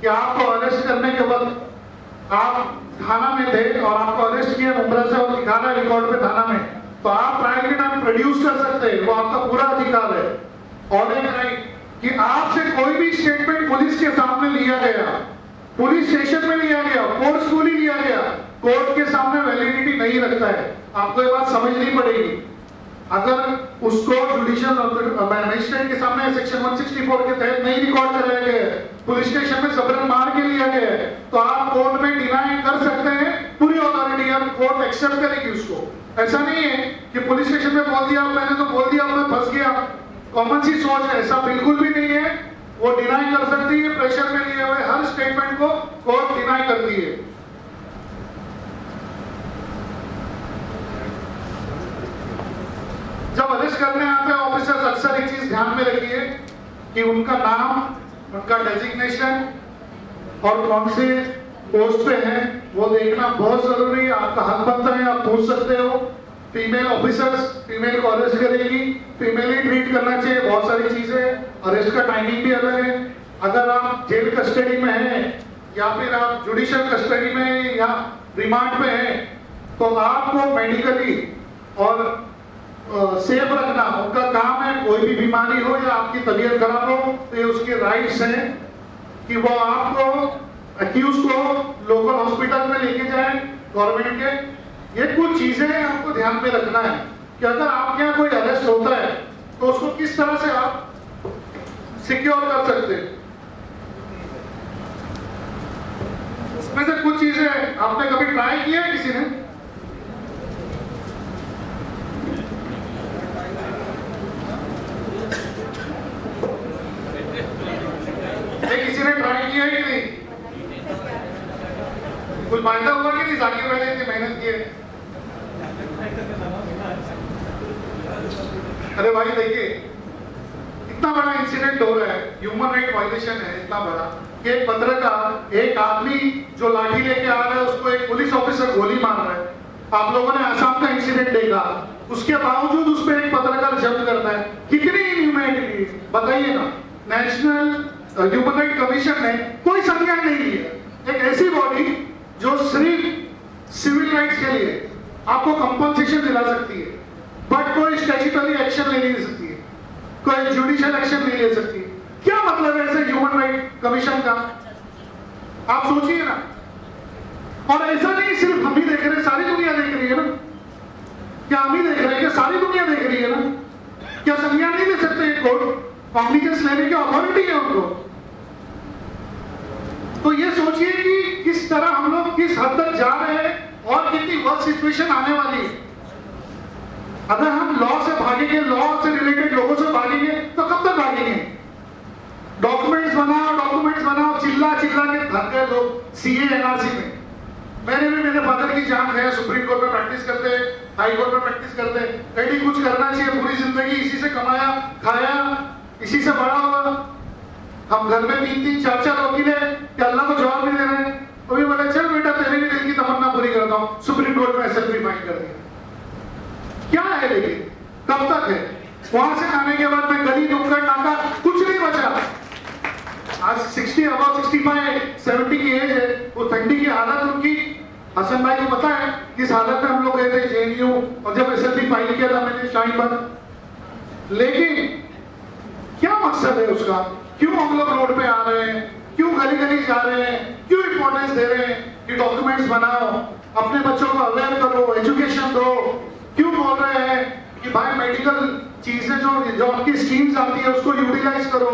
कि आपको अरेस्ट करने के वक्त आप थाना में थे और आपको अरेस्ट किया उमरा से और दिखाना है रिकॉर्ड पे थाना में, तो आप ट्रायल के टाइम प्रोड्यूस कर सकते हैं, वो आपका पूरा अधिकार है। और एक राइट कि आपसे कोई भी स्टेटमेंट पुलिस के सामने लिया गया, पुलिस स्टेशन में लिया गया, फोर्सफुली लिया गया, कोर्ट के सामने वैलिडिटी नहीं रखता है। आपको ये बात समझनी पड़ेगी। अगर उसको जुडिशियल मजिस्ट्रेट के सामने सेक्शन 164 के तहत नहीं रिकॉर्ड कराया गया है, पुलिस स्टेशन में जबरन मार के लिया गया है, तो आप कोर्ट में डिनाई कर सकते हैं, पूरी अथॉरिटी है, कोर्ट एक्सेप्ट करेगी उसको। ऐसा नहीं है कि पुलिस स्टेशन में बोल दिया, मैंने तो बोल दिया, मैं फंस गया, कॉमन सी सोच है, ऐसा बिल्कुल भी नहीं है। वो डिनाई कर सकती है, प्रेशर में लिए हुए हर स्टेटमेंट को कोर्ट डिनाई करती है। जब अरेस्ट करने आते हैं ऑफिसर्स, अक्सर एक चीज ध्यान में रखिए कि उनका नाम, उनका डेजिग्नेशन और कौन से पोस्ट पे है वो देखना बहुत जरूरी है। आपका हक बनता है, आप पूछ सकते हो। फीमेल ऑफिसर्स फीमेल को अरेस्ट करेगी, फीमेल ही ट्रीट करना चाहिए, बहुत सारी चीजें। अरेस्ट का टाइमिंग भी अलग है। अगर आप जेल कस्टडी में हैं या फिर आप जुडिशियल कस्टडी में या रिमांड में हैं तो आपको मेडिकली और सेफ रखना उनका काम है। कोई भी बीमारी हो या आपकी तबीयत खराब हो तो ये उसके राइट्स हैं कि वो आपको अक्यूज को लोकल हॉस्पिटल में लेके जाए गवर्नमेंट के। ये कुछ चीजें आपको ध्यान में रखना है कि अगर आपके यहाँ कोई अरेस्ट होता है तो उसको किस तरह से आप सिक्योर कर सकते हैं। उसमें से कुछ चीजें आपने कभी ट्राई किया है किसी ने? किसी ने ट्राई किया है कि नहीं? कुछ फायदा हुआ कि नहीं? जाकिर भाई ने इतनी मेहनत की है। अरे भाई देखिए, इतना इतना बड़ा इंसिडेंट हो रहा है, ह्यूमन राइट वायलेशन है इतना बड़ा कि एक पत्रकार, एक आदमी जो लाठी लेके आ रहा है उसको एक पुलिस ऑफिसर गोली मार रहा है। आप लोगों ने आसाम का इंसिडेंट देखा, उसके बावजूद उस पर एक पत्रकार जब्त करता है। कितनी इनह्यूमैनिटी, बताइए ना। नेशनल ह्यूमन राइट कमीशन ने कोई संज्ञान नहीं लिया। एक ऐसी बॉडी जो सिर्फ सिविल राइट्स के लिए आपको कंपनसेशन दिला सकती है, बट कोई स्टैट्यूटरी एक्शन नहीं ले सकती है, कोई जुडिशियल एक्शन नहीं ले सकती। क्या मतलब है ऐसे ह्यूमन राइट कमीशन का? आप सोचिए ना। और ऐसा नहीं सिर्फ हम ही देख रहे हैं, सारी दुनिया देख रही है ना। क्या हम ही देख रहे हैं? क्या सारी दुनिया देख रही है ना? क्या संज्ञान नहीं ले सकते कोर्ट? कॉग्निजेंस लेने की अथॉरिटी है उनको। तो ये सोचिए कि किस तरह हम लोग किस हद तक जा रहे हैं और कितनी वर्स्ट सिचुएशन आने वाली है। अगर हम लॉ से भागेंगे, लॉ से रिलेटेड लोगों से भागेंगे, तो कब तक भागेंगे? डॉक्यूमेंट्स बनाओ, चिल्ला के थक गए लोग सीए एनआरसी में। मैंने भी मेरे फादर की जान है, सुप्रीम कोर्ट में प्रैक्टिस करते, हाई कोर्ट में प्रैक्टिस करते, कहीं कुछ करना चाहिए, पूरी जिंदगी इसी से कमाया खाया, इसी से बड़ा हुआ। हम घर में 3-3 4-4 वकील है कि अल्लाह को जवाब नहीं दे रहे हैं, तो भी बोले चल बेटा तेरे भी दिल की तमन्ना पूरी करता हूँ, सुप्रीम कोर्ट में एसएलपी फाइन कर दिया। क्या है लेकिन कब तक है? वहां से आने के बाद में गली नुक्कड़ नाका कुछ नहीं बचा। आज 60 अबाउट 65 70 की एज है, वो ठंडी की हालत उनकी, हसन भाई को पता है किस हालत में हम लोग गए थे जेएनयू, और जब एसएलपी फाइल किया था मैंने टाइम पर। लेकिन क्या मकसद है उसका? क्यों हम लोग रोड पे आ रहे हैं? क्यों गली गली जा रहे हैं? क्यों इंपॉर्टेंस दे रहे हैं कि डॉक्यूमेंट्स बनाओ, अपने बच्चों को अवेयर करो, एजुकेशन दो? क्यों बोल रहे हैं कि भाई मेडिकल चीजें जो आपकी स्कीम्स आती है उसको यूटिलाइज करो,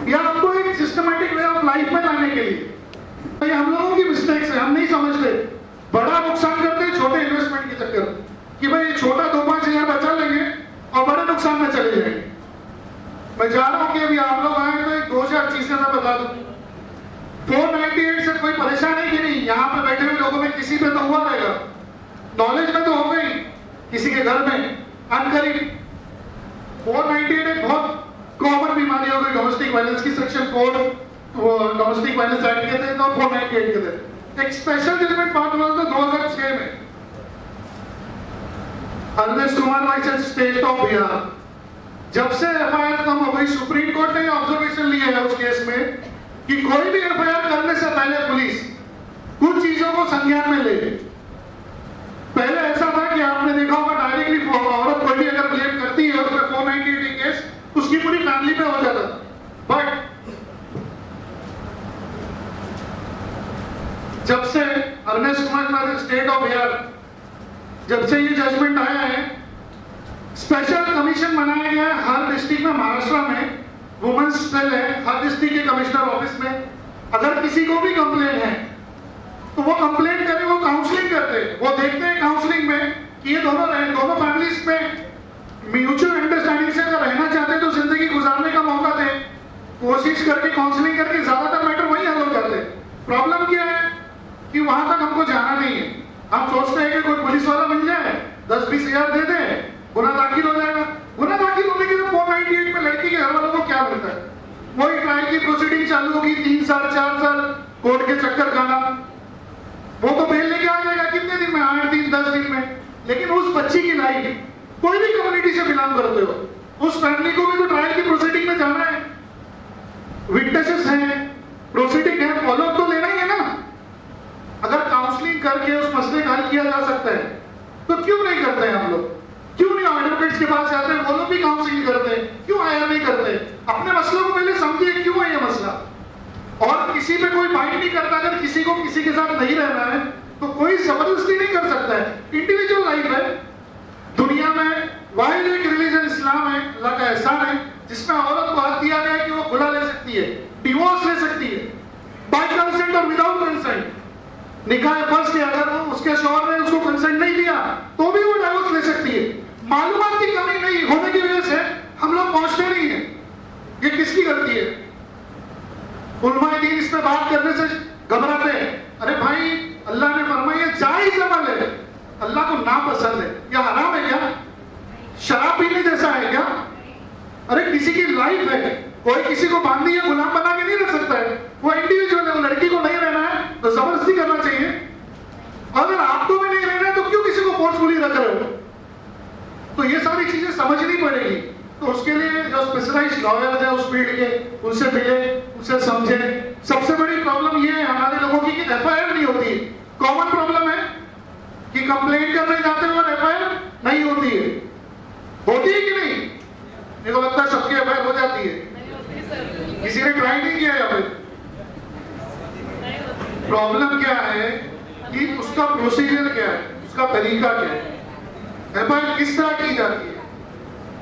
या आपको एक सिस्टमैटिक वे ऑफ लाइफ में लाने के लिए? ये हम लोगों की मिस्टेक्स है, हम नहीं समझते। बड़ा नुकसान करते हैं छोटे इन्वेस्टमेंट के चक्कर कि भाई छोटा 2-5 हजार बचा लेंगे और बड़े नुकसान में चले जाएंगे। मैं जा रहा हूँ कि अभी आप लोग आए तो एक 2-4 चीजें मैं बता दूं। 498 से कोई परेशान है कि नहीं? यहाँ पे बैठे हुए लोगों में किसी पे तो हुआ रहेगा, नॉलेज में तो हो गई किसी के घर में अनकरीब। 498 एक बहुत कॉमन बीमारी हो गई डोमेस्टिक वायलेंस की। सेक्शन 4 डोमेस्टिक वायलेंस एक्ट के थे और 498 के थे। एक स्पेशल जजमेंट पास हुआ था 2006 में। Arvind Kumar vice state of Bihar, जब से एफआईआर कम हो गई, सुप्रीम कोर्ट ने ऑब्जर्वेशन लिया है उस केस में कि कोई भी एफआईआर करने से पहले पुलिस कुछ चीजों को संज्ञान में ले। पहले ऐसा था कि आपने देखा होगा डायरेक्टली औरत कोई भी अगर ब्लेम करती है उसमें 498 केस उसकी पूरी फैमिली पे हो जाता था। बट जब से अरविंद कुमार स्टेट ऑफ बिहार, जब से ये जजमेंट आया है, स्पेशल कमीशन बनाया गया है हर डिस्ट्रिक्ट में। महाराष्ट्र में वुमेन्स सेल है हर डिस्ट्रिक्ट के कमिश्नर ऑफिस में। अगर किसी को भी कंप्लेन है तो वो कंप्लेन करें, वो काउंसलिंग करते हैं, वो देखते हैं काउंसलिंग में कि ये दोनों फैमिलीज में म्यूचुअल अंडरस्टैंडिंग से अगर रहना चाहते हैं तो जिंदगी गुजारने का मौका दें। कोशिश करके काउंसलिंग करके ज्यादातर मैटर वही हल हो जाते हैं। प्रॉब्लम क्या है कि वहां तक हमको जाना नहीं है। हम सोचते हैं कि कोई पुलिस वाला मिल जाए, 10-20 हजार दे दे, गुना दाखिल हो जाएगा। गुना दाखिल होने के बाद 498 में लड़की के घर वालों को क्या मिलता है? वही ट्रायल की प्रोसीडिंग चालू होगी, 3 साल 4 साल कोर्ट के चक्कर खाना। वो तो बेल लेके आ जाएगा कितने दिन में? 8 दिन 10 दिन में। लेकिन उस बच्ची की लाइफ, कोई भी कम्युनिटी से बिलोंग करते हो, उस फैमिली को भी तो ट्रायल की प्रोसीडिंग में जाना है, विटनेसेस हैं, प्रोसीडिंग है, फॉलो तो लेना ही है ना। अगर काउंसलिंग करके उस मसले का हल किया जा सकता है तो क्यों नहीं करते हैं हम लोग? क्यों नहीं एडवोकेट्स के पास जाते हैं, वो लोग भी काउंसलिंग करते हैं? क्यों हायर नहीं करते? अपने मसलों को पहले समझिए, क्यों है ये मसला। और किसी पे कोई बाइंड नहीं करता। अगर किसी को किसी के साथ नहीं रहना है तो कोई जबरदस्ती नहीं कर सकता है। इंडिविजुअल लाइफ है। दुनिया में वाहिद एक रिलीजन इस्लाम है, अल्लाह का एहसान है, जिसमें औरत को हक दिया गया है कि वो खुला ले सकती है, डिवोर्स ले सकती है, बाय कंसेंट और विदाउट कंसेंट। निकाह फर्ज के अगर वो उसके शौहर ने उसको कंसेंट नहीं दिया तो भी वो डिवोर्स ले सकती है। मालूमात की कमी नहीं होने की वजह से हम लोग पहुंचते नहीं है। ये किसकी गलती है? उलमाए दीन इस पे बात करने से घबराते हैं। अरे भाई, अल्लाह ने फरमाया जायज अमल है, अल्लाह को नापसंद है, या हराम है क्या? शराब पीने जैसा है क्या? अरे किसी की कोई किसी को बांधी या गुलाम बना के नहीं रख सकता है, वो इंडिविजुअल है। वो लड़की को नहीं रहना है तो जबरदस्ती करना चाहिए, अगर आपको भी नहीं रहना है तो क्यों किसी को फोर्सफुली रख रहे हो? तो ये सारी चीजें समझनी पड़ेगी। तो उसके लिए जो स्पेशलाइज्ड लॉयर्स हैं उस फील्ड के, उनसे मिले, उनसे समझे। सबसे बड़ी प्रॉब्लम ये है हमारे लोगों की कि एफआईआर नहीं होती है। कॉमन प्रॉब्लम है कि कंप्लेंट करने जाते हैं और एफआईआर नहीं होती है। होती है कि नहीं? मेरे को लगता है सबकी एफआईआर हो जाती है, किसी ने ट्राई नहीं किया यहाँ पे। प्रॉब्लम क्या है कि उसका प्रोसीजर क्या है, उसका तरीका क्या है, एफआईआर किस तरह की जाती है,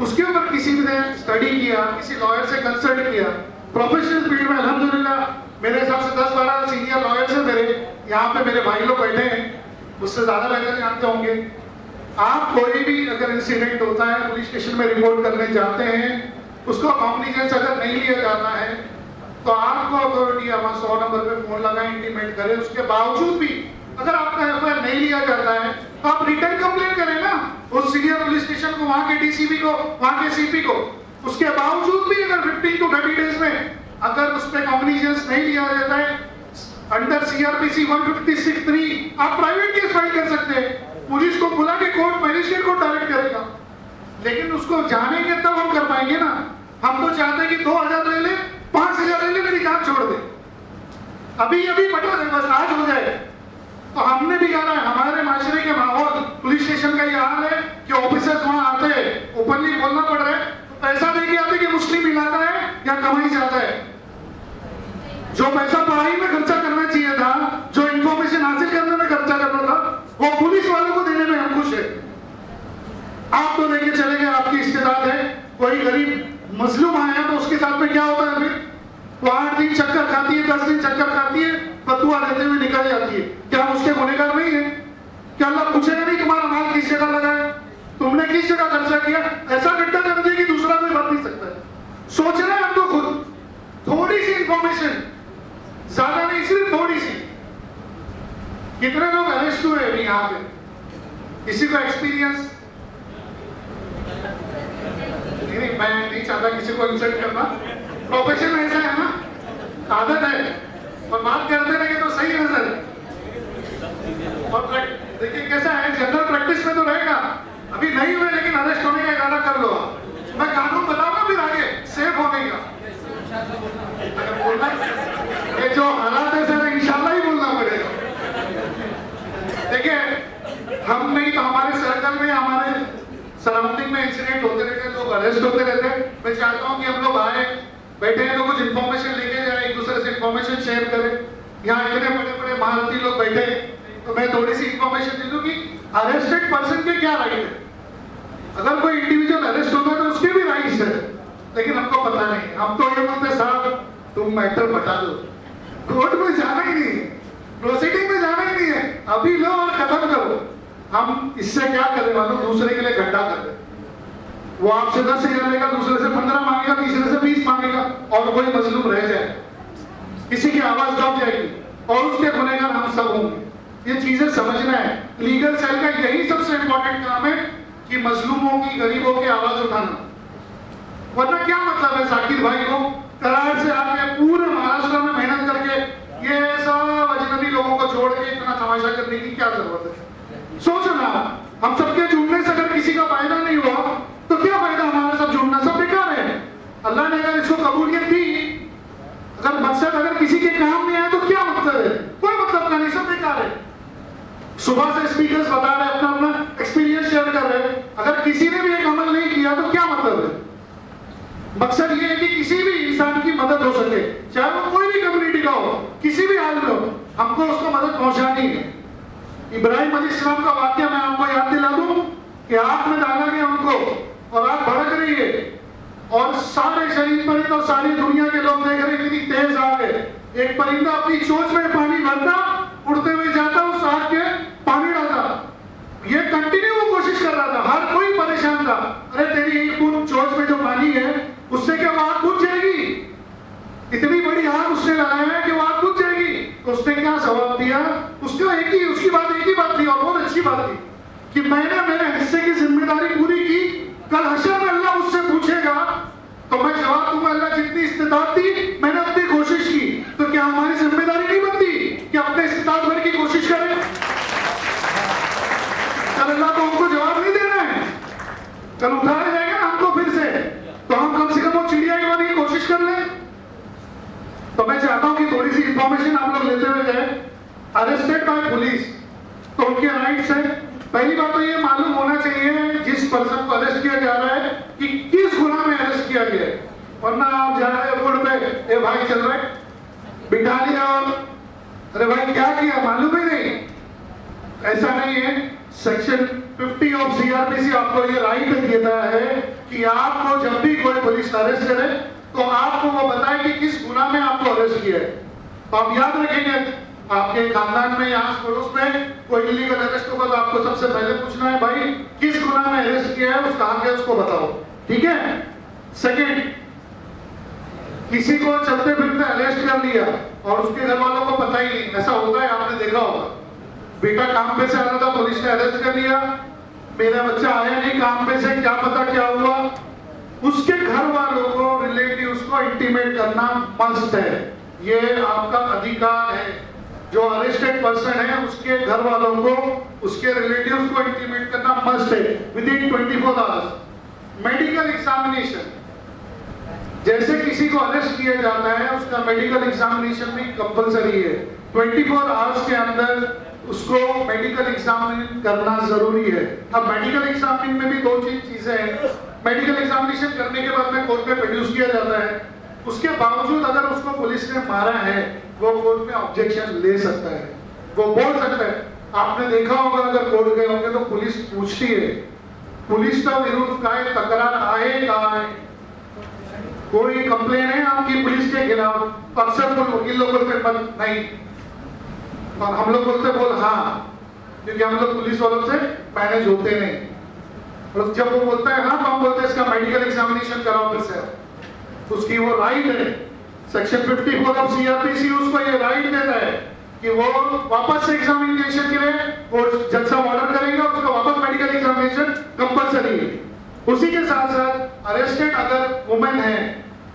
उसके ऊपर किसी ने स्टडी किया, किसी लॉयर से कंसल्ट किया। प्रोफेशनल फील्ड में अल्हम्दुलिल्लाह मेरे हिसाब से 10-12 सीनियर लॉयर्स हैं मेरे यहाँ पे, मेरे भाई लोग बैठे हैं, मुझसे ज्यादा बेहतर जानते होंगे। आप कोई भी अगर इंसिडेंट होता है पुलिस स्टेशन में रिपोर्ट करने जाते हैं, उसको कॉग्निजेंस अगर नहीं लिया जाता है तो आपको अथॉरिटी 100 नंबर पे फोन लगाए, इंटीमेट करे। उसके बावजूद भी अगर आपका एफआईआर नहीं लिया जाता है तो आप रिटर्न कंप्लेंट करें ना उस सीनियर पुलिस स्टेशन को, वहां के डीसीपी को, वहां के सीपी को। उसके बावजूद भी अगर 15 to 30 डेज में अगर उस पर कॉग्निजेंस नहीं लिया जाता है, अंडर सीआरपीसी 156(3) आप प्राइवेट केस फाइल कर सकते हैं। पुलिस को बुला के कोर्ट, मजिस्ट्रेट को डायरेक्ट करेगा, लेकिन उसको जानेंगे तब हम कर पाएंगे ना। हम तो चाहते हैं कि 2000 ले ले, 5000 ले ले, मेरी काम छोड़ दे, अभी अभी पटा दे, बस आज हो जाए। तो हमने भी कहा है, हमारे माशरे के माहौल पुलिस स्टेशन का ये हाल है कि ऑफिसर्स वहां आते हैं, ओपनली बोलना पड़ रहा है, तो पैसा देके आते कि मुस्लिम इलाका है या कमाई ज्यादा है। जो पैसा पढ़ाई में खर्चा करना चाहिए था, जो इंफॉर्मेशन हासिल करने में खर्चा करना था, वो पुलिस वालों को देने में हम खुश है। आप तो देखे चले गए, आपकी इस्तेदाद है, कोई गरीब मजलूम आया तो उसके साथ में क्या होता है? फिर वो 8 दिन चक्कर खाती है, 10 दिन चक्कर खाती है, फतवा देते हुए निकल जाती है। क्या उसके गुनहगार नहीं है? क्या अल्लाह पूछेगा नहीं तुम्हारा माल किस जगह लगा है, तुमने किस जगह खर्चा किया? ऐसा गड्ढा कर दिया कि दूसरा कोई बच नहीं सकता है। सोचना है हमको खुद, थोड़ी सी इंफॉर्मेशन, ज्यादा नहीं, सिर्फ थोड़ी सी। कितने लोग अरेस्ट हुए अभी यहाँ पे? किसी को एक्सपीरियंस? नहीं, मैं नहीं चाहता किसी को इंसल्ट करना, प्रोफेशन ऐसा है ना, आदत है, और बात करते रहे तो सही है सर। और देखिए कैसा है, जनरल प्रैक्टिस में तो रहेगा, अभी नहीं हुए लेकिन अरेस्ट होने का इरादा कर लो। मैं कानून बताऊंगा फिर आगे सेफ होने का। अगर बोलना ये जो हालात है सर, इंशाल्लाह ही बोलना पड़ेगा। देखिए हम नहीं तो हमारे सर्कल में, हमारे सराउंडिंग में इंसिडेंट होते रहते हैं, लोग अरेस्ट होते रहते हैं। मैं चाहता हूँ कि हम लोग आए, बैठे हैं तो कुछ इन्फॉर्मेशन लेके जाए, एक दूसरे से इन्फॉर्मेशन शेयर करें। यहाँ इतने बड़े बड़े महारथी लोग बैठे हैं, तो मैं थोड़ी सी इन्फॉर्मेशन दे दूँ कि अरेस्टेड पर्सन के क्या राइट है। अगर कोई इंडिविजुअल अरेस्ट होता है तो उसके भी राइट्स है, लेकिन हमको पता नहीं। हम तो ये बोलते साहब तुम मैटर बता दो, कोर्ट में जाना ही नहीं है, प्रोसीडिंग में जाना ही नहीं है, अभी लो और खत्म करो। हम इससे क्या करें मानो, दूसरे के लिए गड्ढा कर रहे। वो आपसे 10,000 लेगा, दूसरे से 15 मांगेगा, तीसरे से 20 मांगेगा, और कोई मजलूम रह जाए, किसी की आवाज दब जाएगी और उसके गुनहगार हम सब होंगे। ये चीजें समझना है। लीगल सेल का यही सबसे इंपॉर्टेंट काम है कि मजलूमों की, गरीबों की आवाज उठाना। वरना क्या मतलब है साकिर भाई को करार से आके पूरे महाराष्ट्र में मेहनत करके ये सब अजनबी लोगों को जोड़ के इतना तमाशा करने की क्या जरूरत है? सोचो ना, हम सबके जुड़ने से अगर किसी का फायदा नहीं हुआ तो क्या फायदा हमारा सब जुड़ना? सब बेकार है। अल्लाह ने अगर इसको कबूलियत दी, अगर मकसद अगर किसी के काम में आए तो क्या मतलब है? कोई मतलब का नहीं, सब बेकार है। सुबह से स्पीकर्स बता रहे, अपना अपना एक्सपीरियंस शेयर कर रहे, अगर किसी ने भी एक अमल नहीं किया तो क्या मतलब है? मकसद ये है कि किसी भी इंसान की मदद हो सके, चाहे वो कोई भी कम्युनिटी का हो, किसी भी हाल में हो, हमको उसको मदद पहुंचानी है। इब्राहिम अलैहिस्सलाम का वाक्य मैं आपको याद दिला दूं कि आग में डाला गया उनको और आग भड़क रही है, और सारे शरीर परिंद और सारी दुनिया के लोग देख रहे हैं कितनी तेज आग है। एक परिंदा अपनी चोंच में पानी भरता, उड़ते हुए जाता, उस आग के पानी डालता, ये कंटिन्यू वो कोशिश कर रहा था, हर कोई परेशान था। अरे तेरी एक बूंद चोंच में जो पानी है उससे क्या आग बुझ जाएगी? इतनी बड़ी आग उसने लगाया है कि वो आग बुझ जाएगी। तो उसने क्या जवाब दिया? उसका उसकी बात एक ही बात थी, और बहुत अच्छी बात थी कि मैंने मेरे हिस्से की जिम्मेदारी पूरी की, कल हशर में अल्लाह मुझसे पूछेगा तो मैं जवाब दूंगा, अल्लाह जितनी कल उठाया जाएगा ना हमको फिर से, तो हम कम से कम वो चिड़िया की बनने की कोशिश कर लें। तो मैं चाहता हूं कि थोड़ी सी इंफॉर्मेशन आप लोग लेते हुए जाए। अरेस्टेड बाय पुलिस, तो उनके राइट्स है। पहली बात तो ये मालूम होना चाहिए जिस पर्सन को अरेस्ट किया जा रहा है कि किस गुनाह में अरेस्ट किया गया है, वरना आप जा रहे हैं फुट पे, ए भाई चल रहे बिठा लिया और अरे भाई क्या किया मालूम ही नहीं। ऐसा नहीं है। सेक्शन 50 ऑफ सीआरपीसी आपको ये राइट देता है कि आपको जब भी कोई पुलिस अरेस्ट करे तो आपको वो बताए कि किस गुनाह में आपको अरेस्ट किया है। तो आप याद रखेंगे, आपके खानदान में या आस पड़ोस में कोई इलीगल अरेस्ट होगा तो आपको सबसे पहले पूछना है भाई किस गुनाह में अरेस्ट किया है, उस कहां के उसको बताओ, ठीक है। सेकंड, किसी को चलते फिरते अरेस्ट कर लिया और उसके घर वालों को पता ही नहीं, ऐसा होता है, आपने देखा होगा। बेटा काम पे से आ रहा था, पुलिस ने अरेस्ट कर लिया, मेरा बच्चा आया नहीं काम पे से, क्या पता क्या हुआ। उसके घर वालों को, रिलेटिव्स को इंटीमेट करना मस्ट है, ये आपका अधिकार है। जो अरेस्टेड पर्सन है उसके घर वालों को, उसके रिलेटिव्स को इंटीमेट करना मस्ट है विदिन 24 आवर्स। मेडिकल एग्जामिनेशन, जैसे किसी को अरेस्ट किया जाता है उसका मेडिकल एग्जामिनेशन भी कंपलसरी है। 24 आवर्स के अंदर उसको मेडिकल एग्जामिनेशन करना जरूरी है। अब मेडिकल एग्जामिनेशन में भी दो चीजें हैं। मेडिकल एग्जामिनेशन करने के बाद में कोर्ट में प्रोड्यूस किया जाता है, उसके बावजूद अगर उसको पुलिस ने मारा है वो कोर्ट में ऑब्जेक्शन ले सकता है, वो बोल सकता है। आपने देखा होगा अगर कोर्ट गए होंगे तो पुलिस पूछती है, पुलिस का विरुद्ध काय तकरार आहे काय, कोई कंप्लेन है आपकी पुलिस के खिलाफ। अक्सर वकील लोग बोलते मत नहीं, और हम लोग बोलते बोल हाँ, क्योंकि हम लोग पुलिस वालों से मैनेज होते नहीं। और जब वो बोलता है हाँ तो हम बोलते हैं इसका मेडिकल एग्जामिनेशन कराओ फिर से, उसकी वो राइट है। सेक्शन 54 ऑफ सीआरपीसी उसको ये राइट देता है कि वो वापस से एग्जामिनेशन के लिए वो जज साहब ऑर्डर करेंगे और उसका वापस मेडिकल एग्जामिनेशन कंपलसरी है। उसी के साथ साथ अरेस्टेड अगर वुमेन है,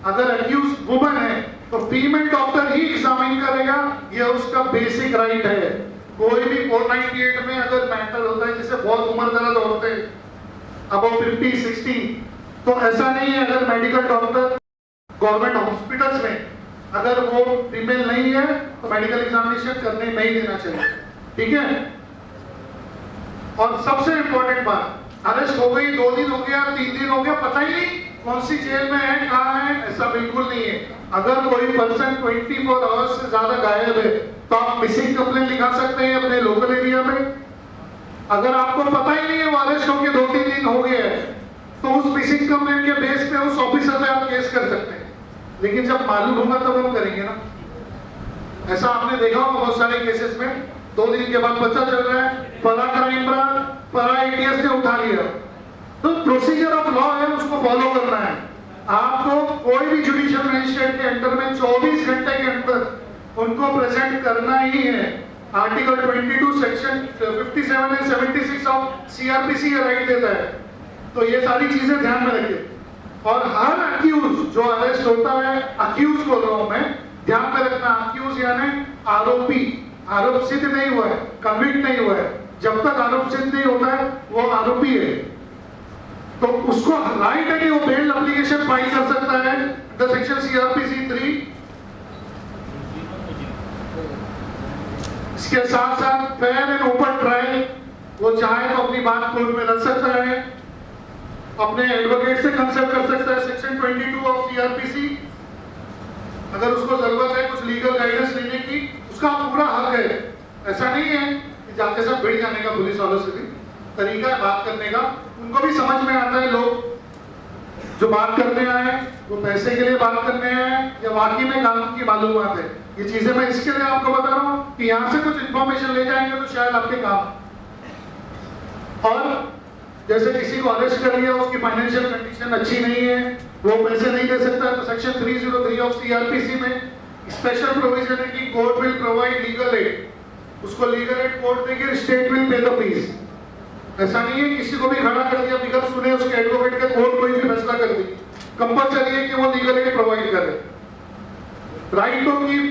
अगर अक्यूज वुमेन है तो फीमेल डॉक्टर ही एग्जामिन करेगा, ये उसका बेसिक राइट है। कोई भी 498 में अगर मैटर होता है जिसे बहुत उम्र दराज औरतें अब 50-60, तो ऐसा नहीं है अगर मेडिकल डॉक्टर गवर्नमेंट हॉस्पिटल्स में अगर वो फीमेल नहीं है तो मेडिकल एग्जामिनेशन करने नहीं देना चाहिए, ठीक है। और सबसे इंपॉर्टेंट बात, अरेस्ट हो गई 2 दिन हो गया 3 दिन हो गया, पता ही नहीं कौन सी जेल में है कहाँ है, ऐसा बिल्कुल नहीं है। अगर कोई पर्सन 24 आवर्स से ज्यादा गायब है तो आप मिसिंग कंप्लेंट लिखा सकते हैं अपने लोकल एरिया में। अगर आपको पता ही नहीं है वो अरेस्ट होके 2-3 दिन हो गए हैं तो उस मिसिंग कंप्लेंट के बेस पे उस ऑफिसर पे आप केस कर सकते हैं, लेकिन जब मालूम होगा तब हम करेंगे ना। ऐसा आपने देखा होगा बहुत सारे केसेस में 2 दिन के बाद पता चल रहा है फला क्राइम ब्रांच, फला एटीएस ने उठा लिया। तो प्रोसीजर ऑफ लॉ है, उसको फॉलो करना है। आपको कोई भी जुडिशियल मजिस्ट्रेट के अंडर में 24 घंटे के अंदर उनको प्रेजेंट करना ही है। Article 22 section 57 and 76 of CrPC ये राइट देता है। तो ये सारी चीजें ध्यान में रखिए। और हर अक्यूज जो अरेस्ट होता है, अक्यूज बोल रहा हूं मैं, ध्यान में रखना, अक्यूज यानी आरोपी, आरोप सिद्ध नहीं हुआ है, कन्विक्ट नहीं हुआ है, जब तक आरोप सिद्ध नहीं होता है वो आरोपी है। तो उसको राइट है कि वो बेल एप्लीकेशन फाइल कर सकता है द सेक्शन सीआरपीसी 3। इसके साथ साथ फेयर एंड ओपन ट्रायल, वो चाहे तो अपनी बात कोर्ट में रख सकता है, अपने एडवोकेट से कंसल्ट कर सकता है। सेक्शन 22 ऑफ सीआरपीसी, अगर उसको जरूरत है कुछ लीगल गाइडेंस लेने की, उसका पूरा हक है। ऐसा नहीं है कि जाते सब भिड़ जाने का, पुलिस वालों से भी तरीका है बात करने का, उनको भी समझ में आता है लोग जो बात करने आए वो पैसे के लिए बात करने आए या वाकई में कानून की मालूमात है। ये चीजें मैं इसके लिए आपको बता रहा हूँ कि यहाँ से कुछ इंफॉर्मेशन ले जाएंगे तो शायद आपके काम। और जैसे किसी को अरेस्ट कर लिया, उसकी फाइनेंशियल कंडीशन अच्छी नहीं है, वो पैसे नहीं दे सकता, तो सेक्शन 303 ऑफ सीआरपीसी में स्पेशल प्रोविजन है कि court will provide legal aid, उसको लीगल एड कोर्ट देगी, state will pay the fees. ऐसा नहीं है किसी को भी खड़ा कर दिया बिगर सुने उसके एडवोकेट के, कोर्ट कोई भी फैसला कर दी, कंपलसरी है कि वो लीगल एड प्रोवाइड करे। राइट टू कीप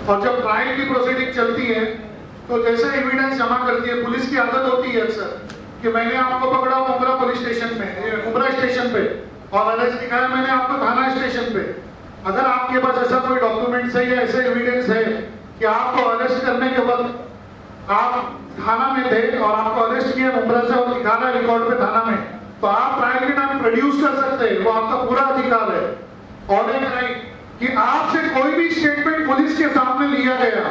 और जब ट्रायल की प्रोसीडिंग चलती है तो जैसे एविडेंस जमा करती है, पुलिस की आदत होती है अक्सर कि मैंने आपको पकड़ा उमरा पुलिस स्टेशन में, उमरा स्टेशन पे, और अरेस्ट दिखाया मैंने आपको थाना स्टेशन पे। अगर आपके पास ऐसा कोई डॉक्यूमेंट्स है या ऐसे एविडेंस है कि आपको अरेस्ट करने के वक्त आप थाना में थे और आपको अरेस्ट किया उमरा से और दिखा रहा है रिकॉर्ड पे थाना में, तो आप ट्रायल के टाइम प्रोड्यूस कर सकते हैं, वो आपका पूरा अधिकार है। और एक राइट कि आपसे कोई भी स्टेटमेंट पुलिस के सामने लिया गया,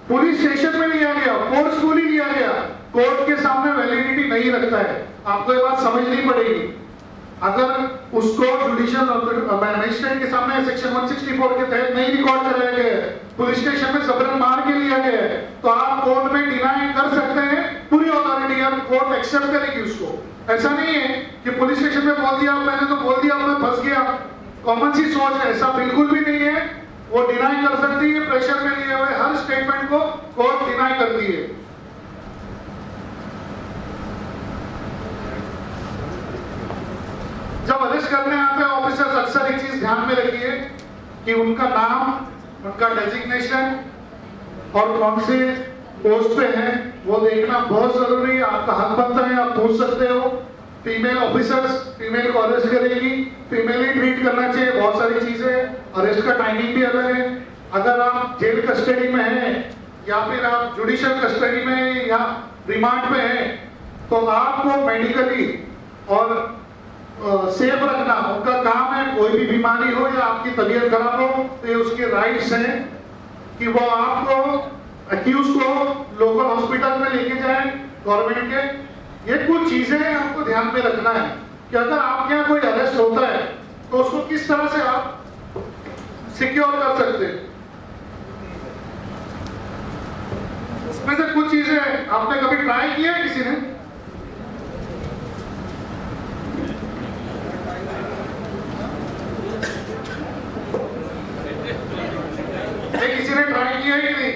पुलिस स्टेशन में लिया गया, फोर्सफुली लिया गया, कोर्ट के सामने वैलिडिटी नहीं रखता है। आपको ये बात समझनी पड़ेगी। अगर उसको जुडिशियल मजिस्ट्रेट के सामने सेक्शन 164 के तहत नहीं रिकॉर्ड कराया गया है, पुलिस स्टेशन में जबरन मार के लिया गया है, तो आप कोर्ट में डिनाई कर सकते हैं, पूरी अथॉरिटी है, कोर्ट एक्सेप्ट करेगी उसको। ऐसा नहीं है कि पुलिस स्टेशन में बोल दिया, मैंने तो बोल दिया, मैं फंस गया, कॉमन सी सोच है, ऐसा बिल्कुल भी नहीं है। वो डिनाई कर सकती है, प्रेशर में लिए हुए हर स्टेटमेंट को कोर्ट डिनाई करती है। जब अरेस्ट करने आते हैं ऑफिसर्स, अक्सर एक चीज ध्यान में रखिए कि उनका नाम, उनका डेजिग्नेशन और कौन से पोस्ट पे है वो देखना बहुत जरूरी है। आपका हक बनता है, आप पूछ सकते हो। फीमेल ऑफिसर्स फीमेल को अरेस्ट करेगी, फीमेल ही ट्रीट करना चाहिए, बहुत सारी चीजें। अरेस्ट का टाइमिंग भी अलग है। अगर आप जेल कस्टडी में हैं या फिर आप जुडिशियल कस्टडी में या रिमांड में हैं, तो आपको मेडिकली और सेफ रखना उनका काम है। कोई भी बीमारी हो या आपकी तबीयत खराब हो तो ये उसके राइट्स हैं कि वो आपको अक्यूज को लोकल हॉस्पिटल में लेके जाए गवर्नमेंट के। ये कुछ चीजें आपको ध्यान में रखना है कि अगर आपके यहाँ कोई अरेस्ट होता है तो उसको किस तरह से आप सिक्योर कर सकते हैं। उसमें से कुछ चीजें आपने कभी ट्राई किया है किसी ने? किसी ने ट्राई किया है कि नहीं?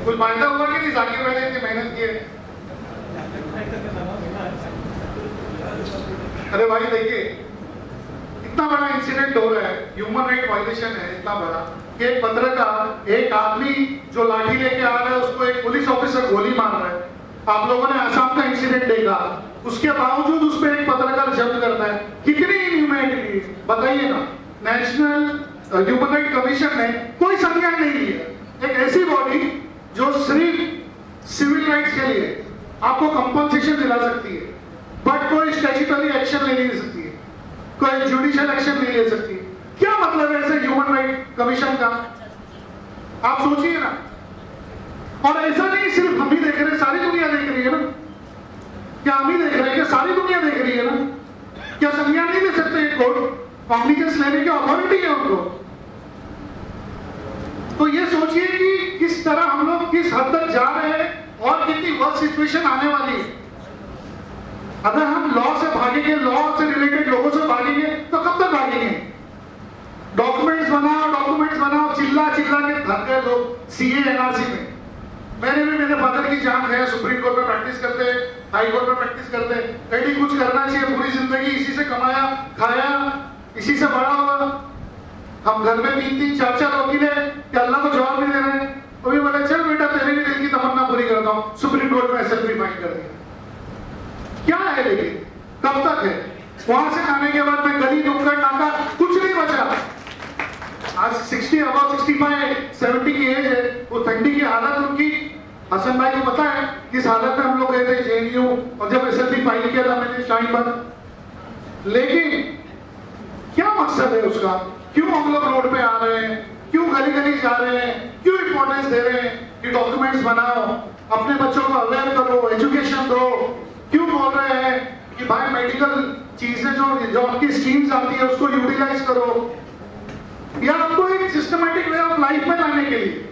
कुछ फायदा हुआ कि नहीं? जाकिर भाई ने इतनी मेहनत की है। अरे भाई देखिए, इतना बड़ा इंसिडेंट हो रहा है, ह्यूमन राइट वायलेशन है इतना बड़ा कि एक पत्रकार, एक आदमी जो लाठी लेके आ रहा है उसको एक पुलिस ऑफिसर गोली मार रहा है। आप लोगों ने आसाम का इंसिडेंट देखा, उसके बावजूद उस पर एक पत्रकार जंप करता है। कितनी इनह्यूमैनिटी बताइए ना। नेशनल ह्यूमन राइट कमीशन ने कोई संज्ञान नहीं लिया। एक ऐसी बॉडी जो सिर्फ सिविल राइट्स के लिए आपको कंपनसेशन दिला सकती है, बट कोई स्टैट्यूटरी एक्शन नहीं ले सकती है, कोई जुडिशियल एक्शन नहीं ले सकती है। क्या मतलब है ऐसे ह्यूमन राइट कमीशन का? आप सोचिए ना। और ऐसा नहीं सिर्फ हम ही देख रहे हैं, सारी दुनिया देख रही है ना। क्या हम ही देख रहे हैं? क्या सारी दुनिया देख रही है ना? क्या संज्ञान नहीं ले सकते कोर्ट? कॉग्निजेंस लेने की अथॉरिटी है उनको। तो ये सोचिए कि किस तरह हम लोग किस हद तक जा रहे हैं और कितनी वर्स्ट सिचुएशन आने वाली है। अगर हम लॉ से भागेंगे, लॉ से रिलेटेड लोगों से भागेंगे तो कब तक भागेंगे? डॉक्यूमेंट्स बनाओ, चिल्ला के थक गए लोग सीए एनआरसी में। मैंने भी मेरे फादर की जान है, सुप्रीम कोर्ट में प्रैक्टिस करते, हाई कोर्ट में प्रैक्टिस करते, कहीं कुछ करना चाहिए, पूरी जिंदगी इसी से कमाया खाया, इसी से बड़ा हुआ। हम घर में 3-3, 4-4 वकील है कि अल्लाह को जवाब नहीं दे रहे हैं। तो भी बोले चल बेटा तेरे भी दिल की तमन्ना पूरी करता हूँ, सुप्रीम कोर्ट में एसएलपी फाइन कर दिया। क्या है लेकिन कब तक है? वहां से आने के बाद में गली नुक्कड़ नाका कुछ नहीं बचा। आज 60 अबव 65 70 की एज है, वो ठंडी की हालत उनकी, हसन भाई को पता है किस हालत में हम लोग गए थे जेएनयू, और जब एसएलपी फाइल किया था मैंने टाइम पर। लेकिन क्या मकसद है उसका? क्यों हम लोग रोड पे आ रहे हैं? क्यों गली गली जा रहे हैं? क्यों इंपॉर्टेंस दे रहे हैं कि डॉक्यूमेंट्स बनाओ, अपने बच्चों को अवेयर करो, एजुकेशन दो? क्यों बोल रहे हैं कि भाई मेडिकल चीजें जो आपकी स्कीम्स आती है उसको यूटिलाइज करो, या आपको एक सिस्टमैटिक वे ऑफ लाइफ में लाने के लिए?